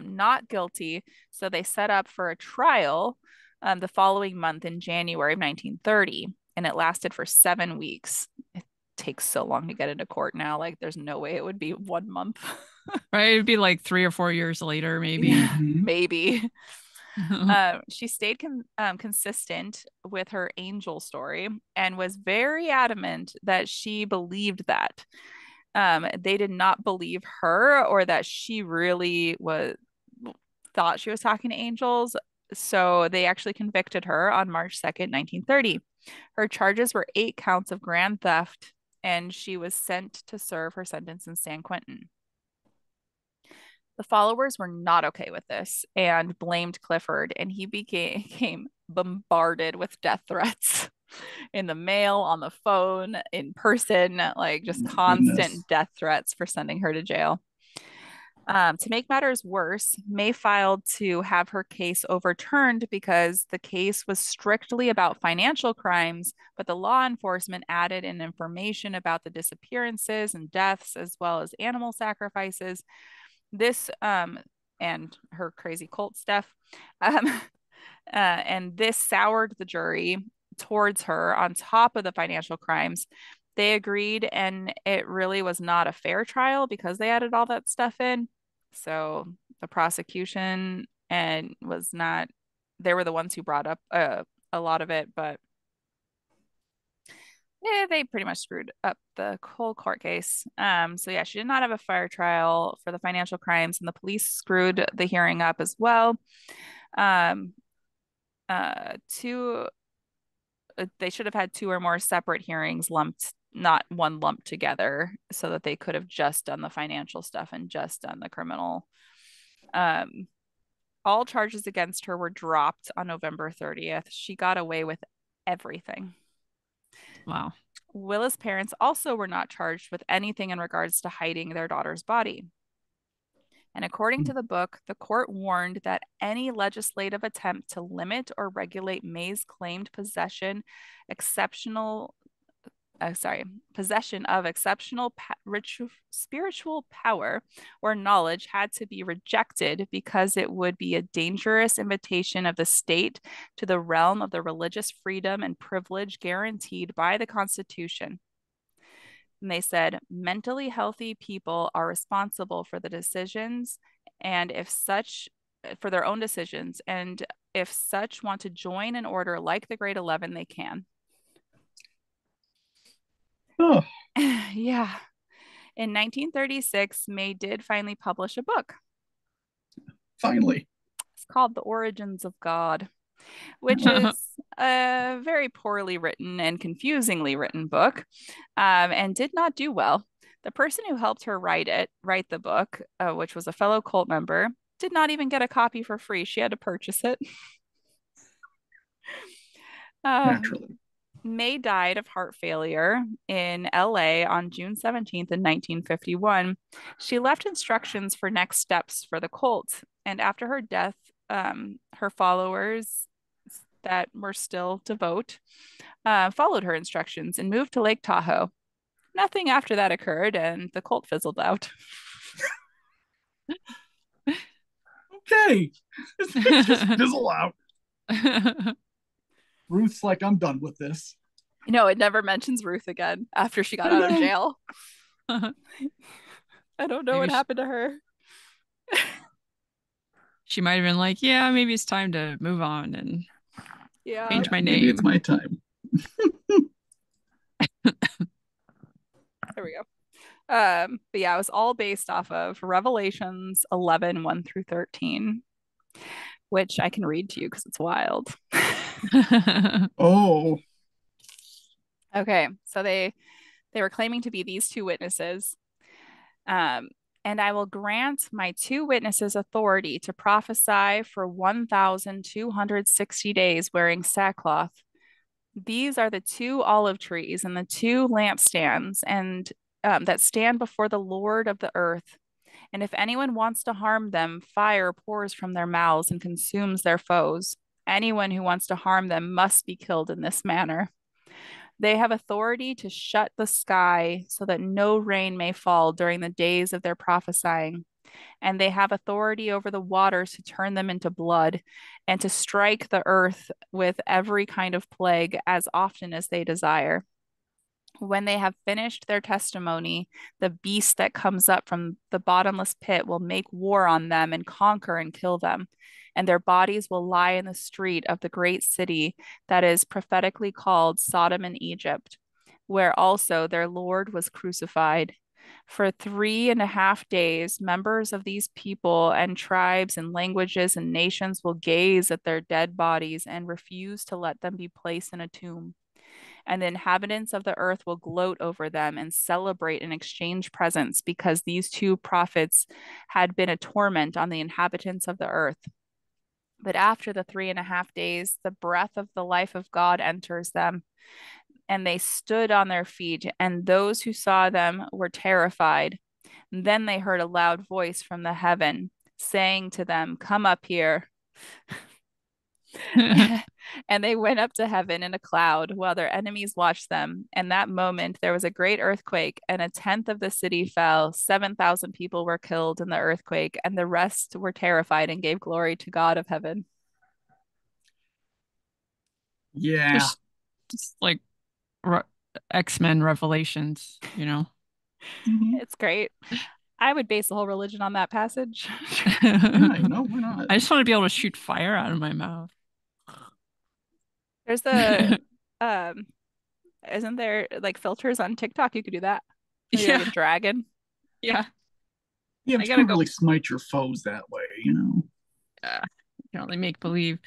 not guilty. So they set up for a trial the following month in January of 1930, and it lasted for 7 weeks. It takes so long to get into court now. Like, there's no way it would be 1 month. Right? It'd be like 3 or 4 years later, maybe. Yeah, Mm-hmm. maybe. She stayed consistent with her angel story and was very adamant that she believed that. They did not believe her or that she really thought she was talking to angels. So they actually convicted her on March 2nd, 1930. Her charges were 8 counts of grand theft, and she was sent to serve her sentence in San Quentin. The followers were not okay with this and blamed Clifford, and he became bombarded with death threats in the mail, on the phone, in person, like Oh just my goodness. constant death threats for sending her to jail. To make matters worse, May filed to have her case overturned because the case was strictly about financial crimes, but the law enforcement added in information about the disappearances and deaths, as well as animal sacrifices. This and her crazy cult stuff, um, and this soured the jury towards her on top of the financial crimes. They agreed, and it really was not a fair trial because they added all that stuff in. So the prosecution and was not, they were the ones who brought up a lot of it, but yeah, they pretty much screwed up the whole court case. So yeah, she did not have a fair trial for the financial crimes, and the police screwed the hearing up as well. Um, two, they should have had two or more separate hearings lumped, not one lumped together, so that they could have just done the financial stuff and just done the criminal. Um, all charges against her were dropped on November 30th. She got away with everything. Wow. Willa's parents also were not charged with anything in regards to hiding their daughter's body. And according to the book, the court warned that any legislative attempt to limit or regulate May's claimed possession of exceptional spiritual power or knowledge had to be rejected because it would be a dangerous invitation of the state to the realm of the religious freedom and privilege guaranteed by the Constitution. And they said mentally healthy people are responsible for the decisions, and if such, for their own decisions, and if such want to join an order like the Great 11, they can. Oh, Yeah. In 1936, May did finally publish a book. finally. It's called The Origins of God, which is a very poorly written and confusingly written book, and did not do well. The person who helped her write the book, which was a fellow cult member, did not even get a copy for free. She had to purchase it. Naturally. May died of heart failure in LA on June 17th, 1951. She left instructions for next steps for the cult. And after her death, her followers that were still devout followed her instructions and moved to Lake Tahoe. Nothing after that occurred, and the cult fizzled out. Okay. It's just fizzle out. Ruth's like, I'm done with this. No, it never mentions Ruth again after she got I out of know. jail. I don't know Maybe what happened to her. she might have been like, yeah, maybe it's time to move on and Yeah. change Yeah, my maybe it's name. my time. There we go. But yeah, it was all based off of Revelations 11, 1 through 13, which I can read to you because it's wild. Oh, Okay, so they were claiming to be these two witnesses. Um, and I will grant my two witnesses authority to prophesy for 1,260 days wearing sackcloth. These are the two olive trees and the two lampstands and that stand before the Lord of the earth. And if anyone wants to harm them, fire pours from their mouths and consumes their foes. Anyone who wants to harm them must be killed in this manner. They have authority to shut the sky so that no rain may fall during the days of their prophesying. And they have authority over the waters to turn them into blood and to strike the earth with every kind of plague as often as they desire. When they have finished their testimony, the beast that comes up from the bottomless pit will make war on them and conquer and kill them. And their bodies will lie in the street of the great city that is prophetically called Sodom and Egypt, where also their Lord was crucified. For 3.5 days, members of these people and tribes and languages and nations will gaze at their dead bodies and refuse to let them be placed in a tomb. And the inhabitants of the earth will gloat over them and celebrate and exchange presents because these two prophets had been a torment on the inhabitants of the earth. But after the 3.5 days, the breath of the life of God enters them, and they stood on their feet, and those who saw them were terrified. And then they heard a loud voice from the heaven saying to them, "Come up here." And they went up to heaven in a cloud while their enemies watched them. And that moment there was a great earthquake, and a tenth of the city fell. 7,000 people were killed in the earthquake, and the rest were terrified and gave glory to God of heaven. yeah. Just like Re X-Men Revelations, you know. Hmm. It's great. I would base the whole religion on that passage. Yeah, why not? I just want to be able to shoot fire out of my mouth. There's the um isn't there like filters on TikTok? You could do that. Maybe like Yeah, a dragon. yeah. Yeah, I but you gotta can't go. really smite your foes that way. You can only make believe.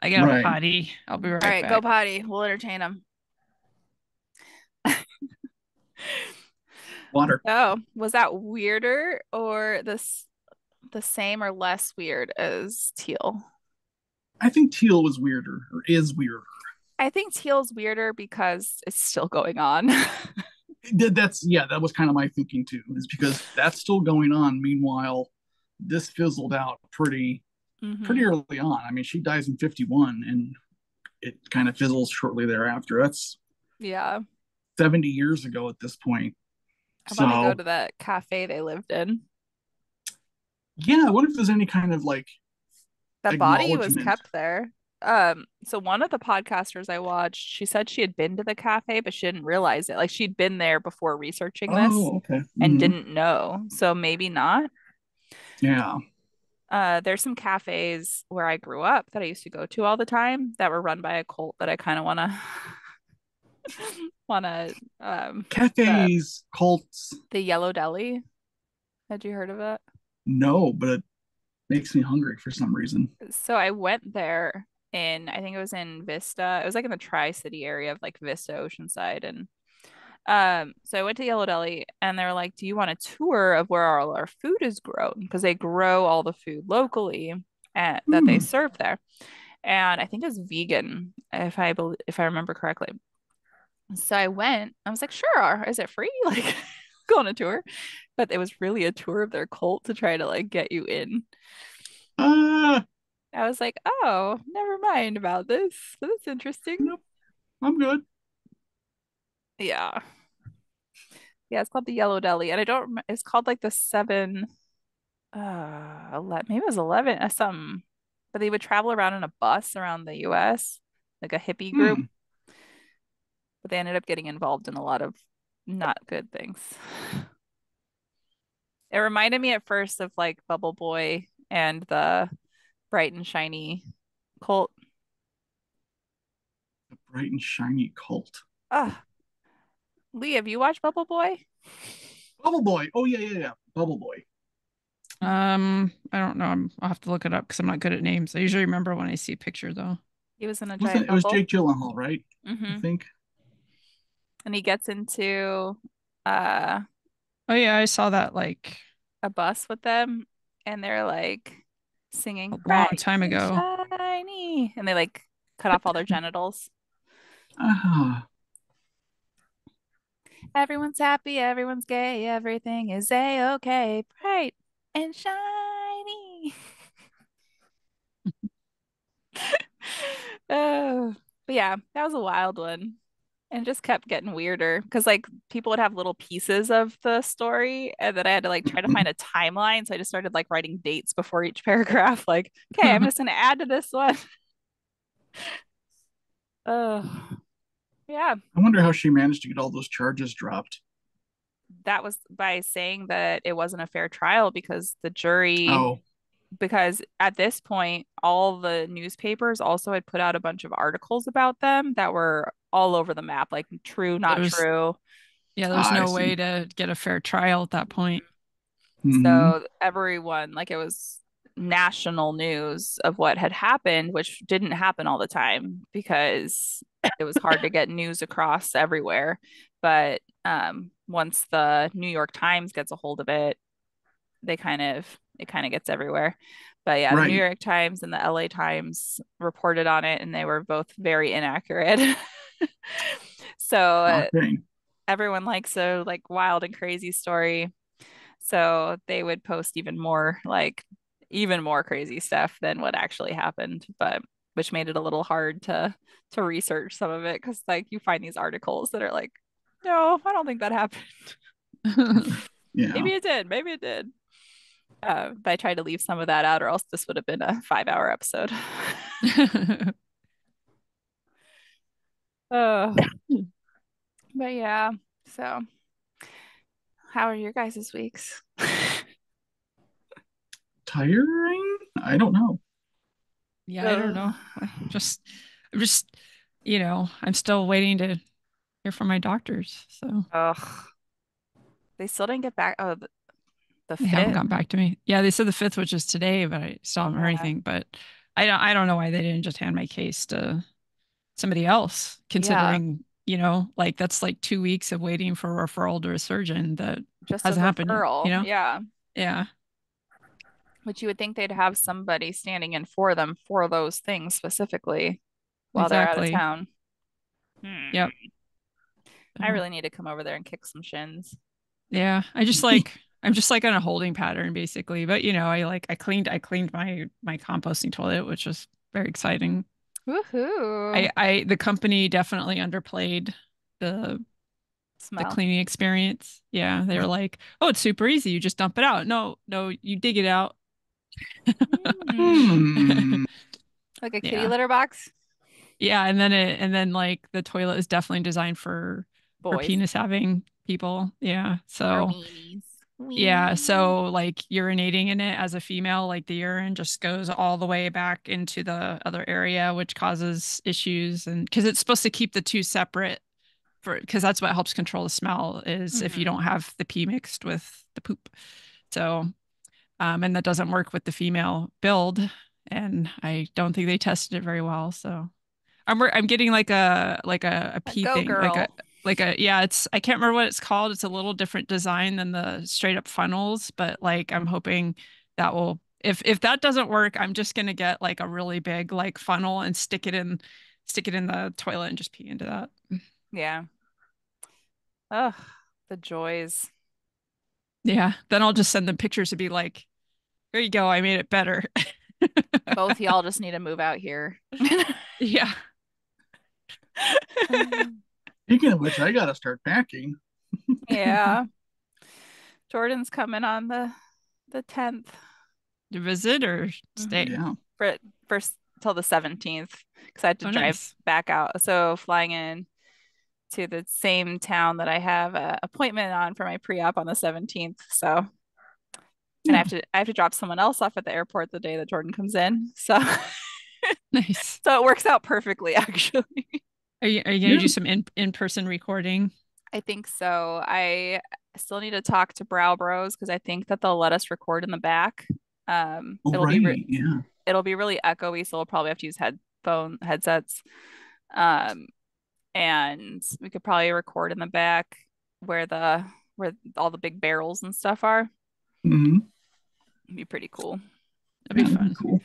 I got a Right. potty. I'll be All right right, go back. potty. We'll entertain them. Water. Oh, was that weirder or the same or less weird as teal? I think teal was weirder or is weirder. I think teal's weirder because it's still going on. That's yeah, that was kind of my thinking too, is because that's still going on. Meanwhile, this fizzled out pretty Hmm. early on. I mean, she dies in 51 and it kind of fizzles shortly thereafter. That's Yeah. 70 years ago at this point. I want to go So to that cafe they lived in. yeah, I wonder if there's any kind of like The body was acknowledgement. kept there. So one of the podcasters I watched, she said she had been to the cafe, but she didn't realize it. Like she'd been there before researching this Oh, okay. and Hmm. didn't know. So maybe not. Yeah. There's some cafes where I grew up that I used to go to all the time that were run by a cult that I kind of wanna the Cafes, cults, the Yellow Deli. Had you heard of it? no, but it makes me hungry for some reason. So I went there in I think it was in Vista. It was like in the Tri-City area of like Vista, Oceanside, and so I went to Yellow Deli and they were like, "Do you want a tour of where all our food is grown?" Because they grow all the food locally and that they Hmm. serve there. And I think it was vegan, if I remember correctly. So I went. I was like, "Sure, is it free?" Like, go on a tour. But it was really a tour of their cult to try to like get you in. Uh, I was like, "Oh, never mind about this. That's interesting." nope, I'm good. Yeah. Yeah, it's called the Yellow Deli, and I don't remember. It's called like the seven, 11, maybe it was 11, something. But they would travel around in a bus around the US, like a hippie group. Hmm. But they ended up getting involved in a lot of not good things. It reminded me at first of like Bubble Boy and the Bright and Shiny cult. A bright and shiny cult. Ah, Lee, have you watched Bubble Boy? Bubble Boy. Oh yeah, yeah, yeah. Bubble Boy. I don't know. I'll have to look it up because I'm not good at names. I usually remember when I see a picture though. He was in a Wasn't giant it? It was bubble. Jake Gyllenhaal, right? I Hmm. think. And he gets into uh Oh yeah, I saw that like a bus with them, and they're like a singing long bright time and ago. shiny, and they like cut off all their genitals. Ah, Everyone's happy, everyone's gay, everything is a-okay, bright and shiny. Oh, but yeah, that was a wild one. And just kept getting weirder because like people would have little pieces of the story, and then I had to like try to find a timeline. So I just started like writing dates before each paragraph. Like, okay, I'm just gonna add to this one. Oh, yeah. I wonder how she managed to get all those charges dropped. That was by saying that it wasn't a fair trial because the jury, Oh, because at this point, all the newspapers also had put out a bunch of articles about them that were all over the map, like true, There not was true. yeah, there's I no way see. to get a fair trial at that point. Hmm. So everyone, like it was national news of what had happened, which didn't happen all the time because it was hard to get news across everywhere. But once the New York Times gets a hold of it, it kind of gets everywhere. But yeah, the New Right. York Times and the LA Times reported on it, and they were both very inaccurate. So Shocking. everyone likes a like wild and crazy story. So they would post even more crazy stuff than what actually happened, but which made it a little hard to research some of it because like you find these articles that are like, no, I don't think that happened. Yeah. Maybe it did, maybe it did. But I tried to leave some of that out, or else this would have been a 5 hour episode. uh, but yeah, so how are your guys' weeks? Tiring? I don't know. Yeah, I don't Ugh. know. I'm just, I'm still waiting to hear from my doctors. So Ugh. They still didn't get back. Oh, the they haven't fifth. gotten back to me. Yeah, they said the fifth, which is today, but I still haven't heard Yeah. anything. But I don't know why they didn't just hand my case to somebody else, Yeah. considering, like that's like 2 weeks of waiting for a referral to a surgeon that Just a hasn't happened yet. referral. Yeah. Yeah, Which you would think they'd have somebody standing in for them for those things specifically while they're out of exactly. town. Hmm. Yep. I So, really need to come over there and kick some shins. yeah, I'm just like on a holding pattern basically. But I cleaned my composting toilet, which was very exciting. Woohoo. The company definitely underplayed the the Smell. cleaning experience. Yeah, they were like, "Oh, it's super easy. You just dump it out." No, no, you dig it out. Mm. Hmm. Like a kitty Yeah. litter box? Yeah, and then like the toilet is definitely designed for Boys. penis having people. Yeah. Or So, weenies. yeah, Weenies. so like urinating in it as a female, like the urine just goes all the way back into the other area, which causes issues and because it's supposed to keep the two separate for because that's what helps control the smell is if you Mm-hmm. don't have the pee mixed with the poop. So, and that doesn't work with the female build, and I don't think they tested it very well. So I'm getting like a A pee go thing, girl. yeah, it's I can't remember what it's called. It's a little different design than the straight up funnels, but like I'm hoping that will if that doesn't work, I'm just gonna get like a really big like funnel and stick it in the toilet and just pee into that. Yeah. Ugh, the joys. Yeah. Then I'll just send them pictures to be like, here you go, I made it better. Both y'all just need to move out here. Yeah. Speaking of which, I gotta start packing. Yeah. Jordan's coming on the 10th To visit or hmm stay. Yeah. for first till the 17th because I had to Oh, drive nice. back out. So flying in to the same town that I have a appointment on for my pre-op on the 17th. So and Yeah. I have to drop someone else off at the airport the day that Jordan comes in. So Nice. so it works out perfectly actually. Are you gonna Yeah. do some in-person recording? I think so. I I still need to talk to Brow Bros because I think that they'll let us record in the back. Oh, right. Yeah. It'll be really echoey, so we'll probably have to use headsets. Um, and we could probably record in the back where all the big barrels and stuff are. Hmm. It'd be pretty cool. That'd Yeah, be that'd be fun. cool.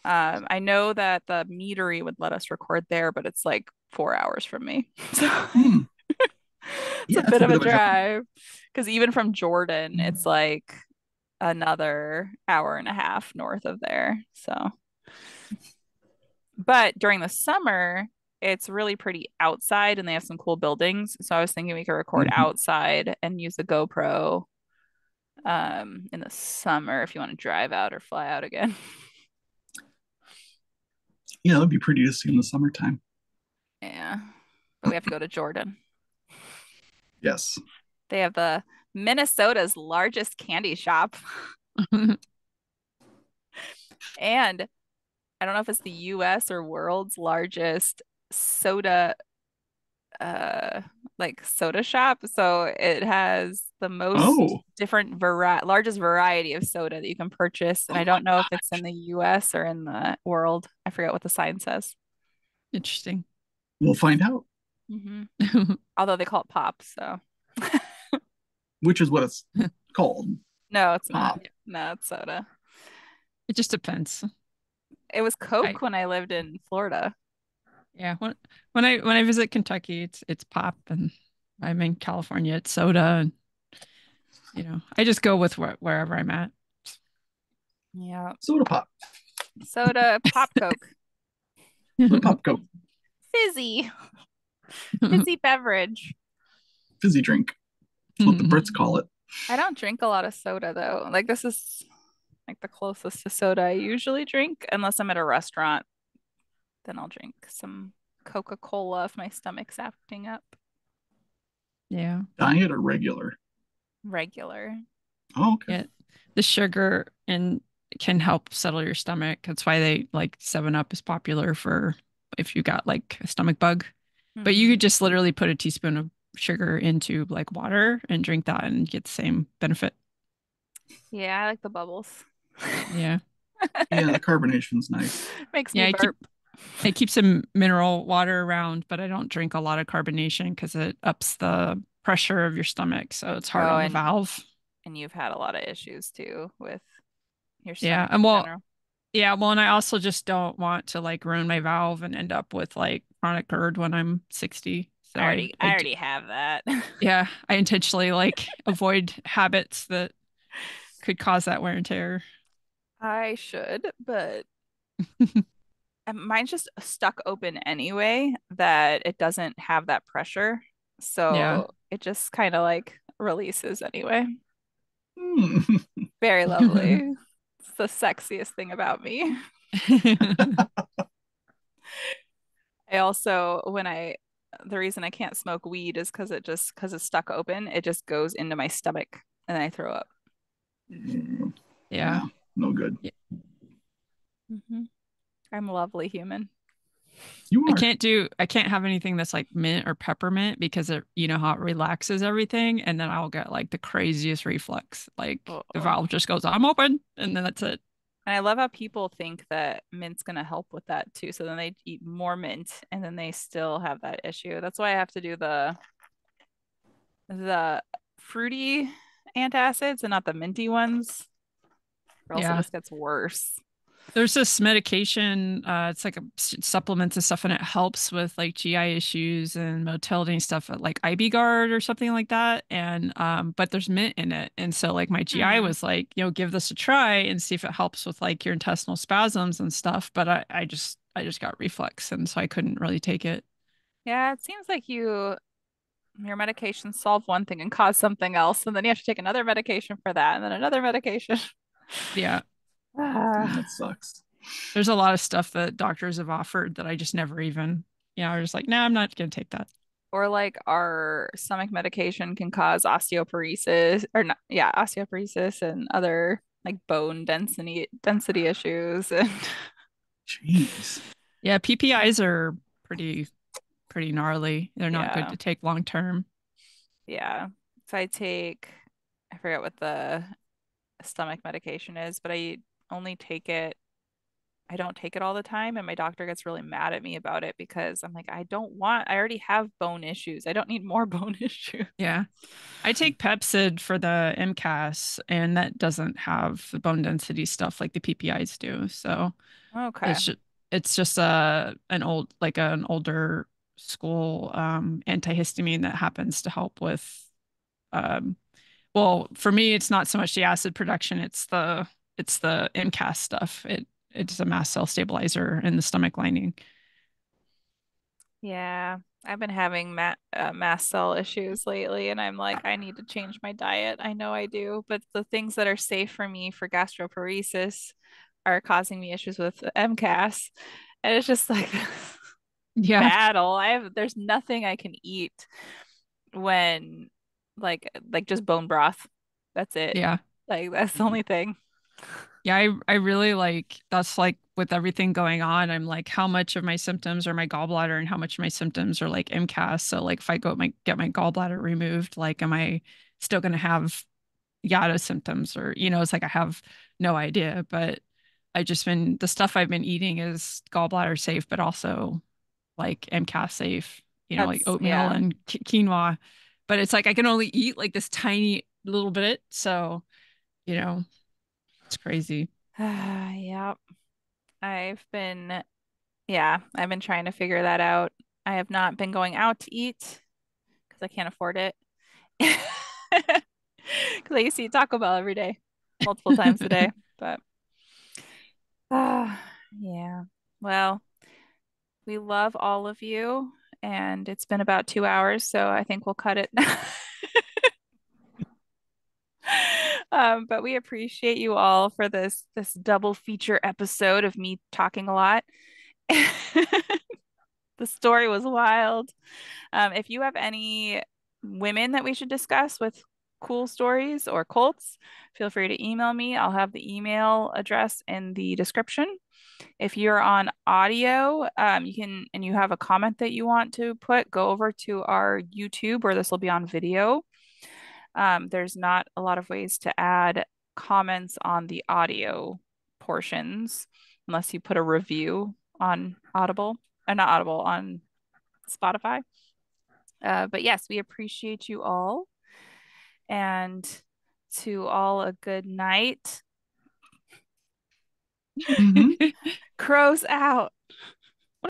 I know that the meadery would let us record there, but it's like 4 hours from me. So Mm. it's a Yeah, that's bit a of bit a of a drive. drive. Because even from Jordan, it's like another hour and a half north of there. So, but during the summer, it's really pretty outside and they have some cool buildings. So I was thinking we could record Hmm. outside and use the GoPro in the summer if you want to drive out or fly out again. Yeah, that'd be pretty to see in the summertime. Yeah. But we have to go to Jordan. Yes. They have the Minnesota's largest candy shop. And I don't know if it's the US or world's largest soda uh like soda shop. So it has the most Oh. largest variety of soda that you can purchase. And Oh I my don't know if it's in gosh. the US or in the world. I forget what the sign says. Interesting. We'll find out Hmm. Although they call it pop, so which is what it's called. no, it's not. Pop. No, it's soda. It just depends. It was I Coke when I lived in Florida. Yeah, when I visit Kentucky, it's pop, and I'm in California, it's soda, and I just go with wherever I'm at. Yeah. Soda pop. Soda, pop Coke. Soda pop Coke. Fizzy. Fizzy beverage. Fizzy drink. That's what the Brits call it. I don't drink a lot of soda though. Like this is like the closest to soda I usually drink, unless I'm at a restaurant. Then I'll drink some Coca-Cola if my stomach's acting up. Yeah, Diet or regular? Regular. Oh, okay. yeah. The sugar and can help settle your stomach. That's why they like 7 Up is popular for if you got like a stomach bug. But you Hmm. could just literally put a teaspoon of sugar into like water and drink that and get the same benefit. Yeah, I like the bubbles. Yeah. Yeah, the carbonation's nice. Makes Yeah, me I keep burp. I keep some mineral water around, but I don't drink a lot of carbonation because it ups the pressure of your stomach, so it's hard Oh, on the valve. and you've had a lot of issues too with your Yeah, stomach and in well, general. yeah, well, and I also just don't want to like ruin my valve and end up with like chronic GERD when I'm 60. So I already have that. yeah, I intentionally like avoid habits that could cause that wear and tear. I should, but mine's just stuck open anyway that it doesn't have that pressure. Yeah. So it just kind of like releases anyway. Hmm. Very lovely. It's the sexiest thing about me. I also, the reason I can't smoke weed is because it's stuck open, it just goes into my stomach and then I throw up. Yeah. Yeah, no good. Yeah. Hmm. I'm a lovely human. You are. I can't have anything that's like mint or peppermint because you know how it relaxes everything. And then I'll get like the craziest reflux. Like the Oh. valve just goes, I'm open. And then that's it. And I love how people think that mint's gonna help with that too. So then they eat more mint and then they still have that issue. That's why I have to do the fruity antacids and not the minty ones, or else it Yeah. just gets worse. There's this medication, it's like a supplements and stuff, and it helps with like GI issues and motility and stuff, like IBGard or something like that. And but there's mint in it, and so like my GI Hmm. was like, give this a try and see if it helps with like your intestinal spasms and stuff. But I just got reflux, and so I couldn't really take it. Yeah, it seems like your medications solve one thing and cause something else, and then you have to take another medication for that, and then another medication. Yeah, Yeah, Ah. that sucks. there's a lot of stuff that doctors have offered that I just never even, I was like, nah, I'm not gonna take that. Or like our stomach medication can cause osteoporosis or not, yeah, osteoporosis and other like bone density issues. And Jeez. Yeah, PPIs are pretty gnarly. They're not good yeah, to take long term. yeah. So I take, I forget what the stomach medication is, but only take it, I don't take it all the time. And my doctor gets really mad at me about it because I'm like, I already have bone issues. I don't need more bone issues. Yeah. I take Pepsid for the MCAS, and that doesn't have the bone density stuff like the PPIs do. So Okay. it's just, it's just an older school antihistamine that happens to help with um well, for me it's not so much the acid production, it's the MCAS stuff. It's a mast cell stabilizer in the stomach lining. Yeah. I've been having mast cell issues lately, and I'm like, I need to change my diet. I know I do, but the things that are safe for me for gastroparesis are causing me issues with MCAS. And it's just like Yeah. battle. There's nothing I can eat when like just bone broth. That's it. Yeah. Like that's the only thing. Yeah, I really like that's like with everything going on, I'm like, how much of my symptoms are my gallbladder and how much of my symptoms are like MCAS. So like if I get my gallbladder removed, like am I still gonna have yada symptoms? Or, it's like I have no idea. But I just been the stuff I've been eating is gallbladder safe, but also like MCAS safe, like That's oatmeal yeah. and quinoa. But it's like I can only eat like this tiny little bit. So, you know, it's crazy. Yeah. I've been I've been trying to figure that out. I have not been going out to eat because I can't afford it. Because I used to eat Taco Bell every day, multiple times a day. But yeah. Well, we love all of you, and it's been about 2 hours, so I think we'll cut it now. But we appreciate you all for this double feature episode of me talking a lot. The story was wild. If you have any women that we should discuss with cool stories or cults, feel free to email me. I'll have the email address in the description. If you're on audio, you can, and you have a comment that you want to put, go over to our YouTube where this will be on video. There's not a lot of ways to add comments on the audio portions unless you put a review on Audible, not Audible, on Spotify. But yes, we appreciate you all. And to all a good night. Mhm. Crows out.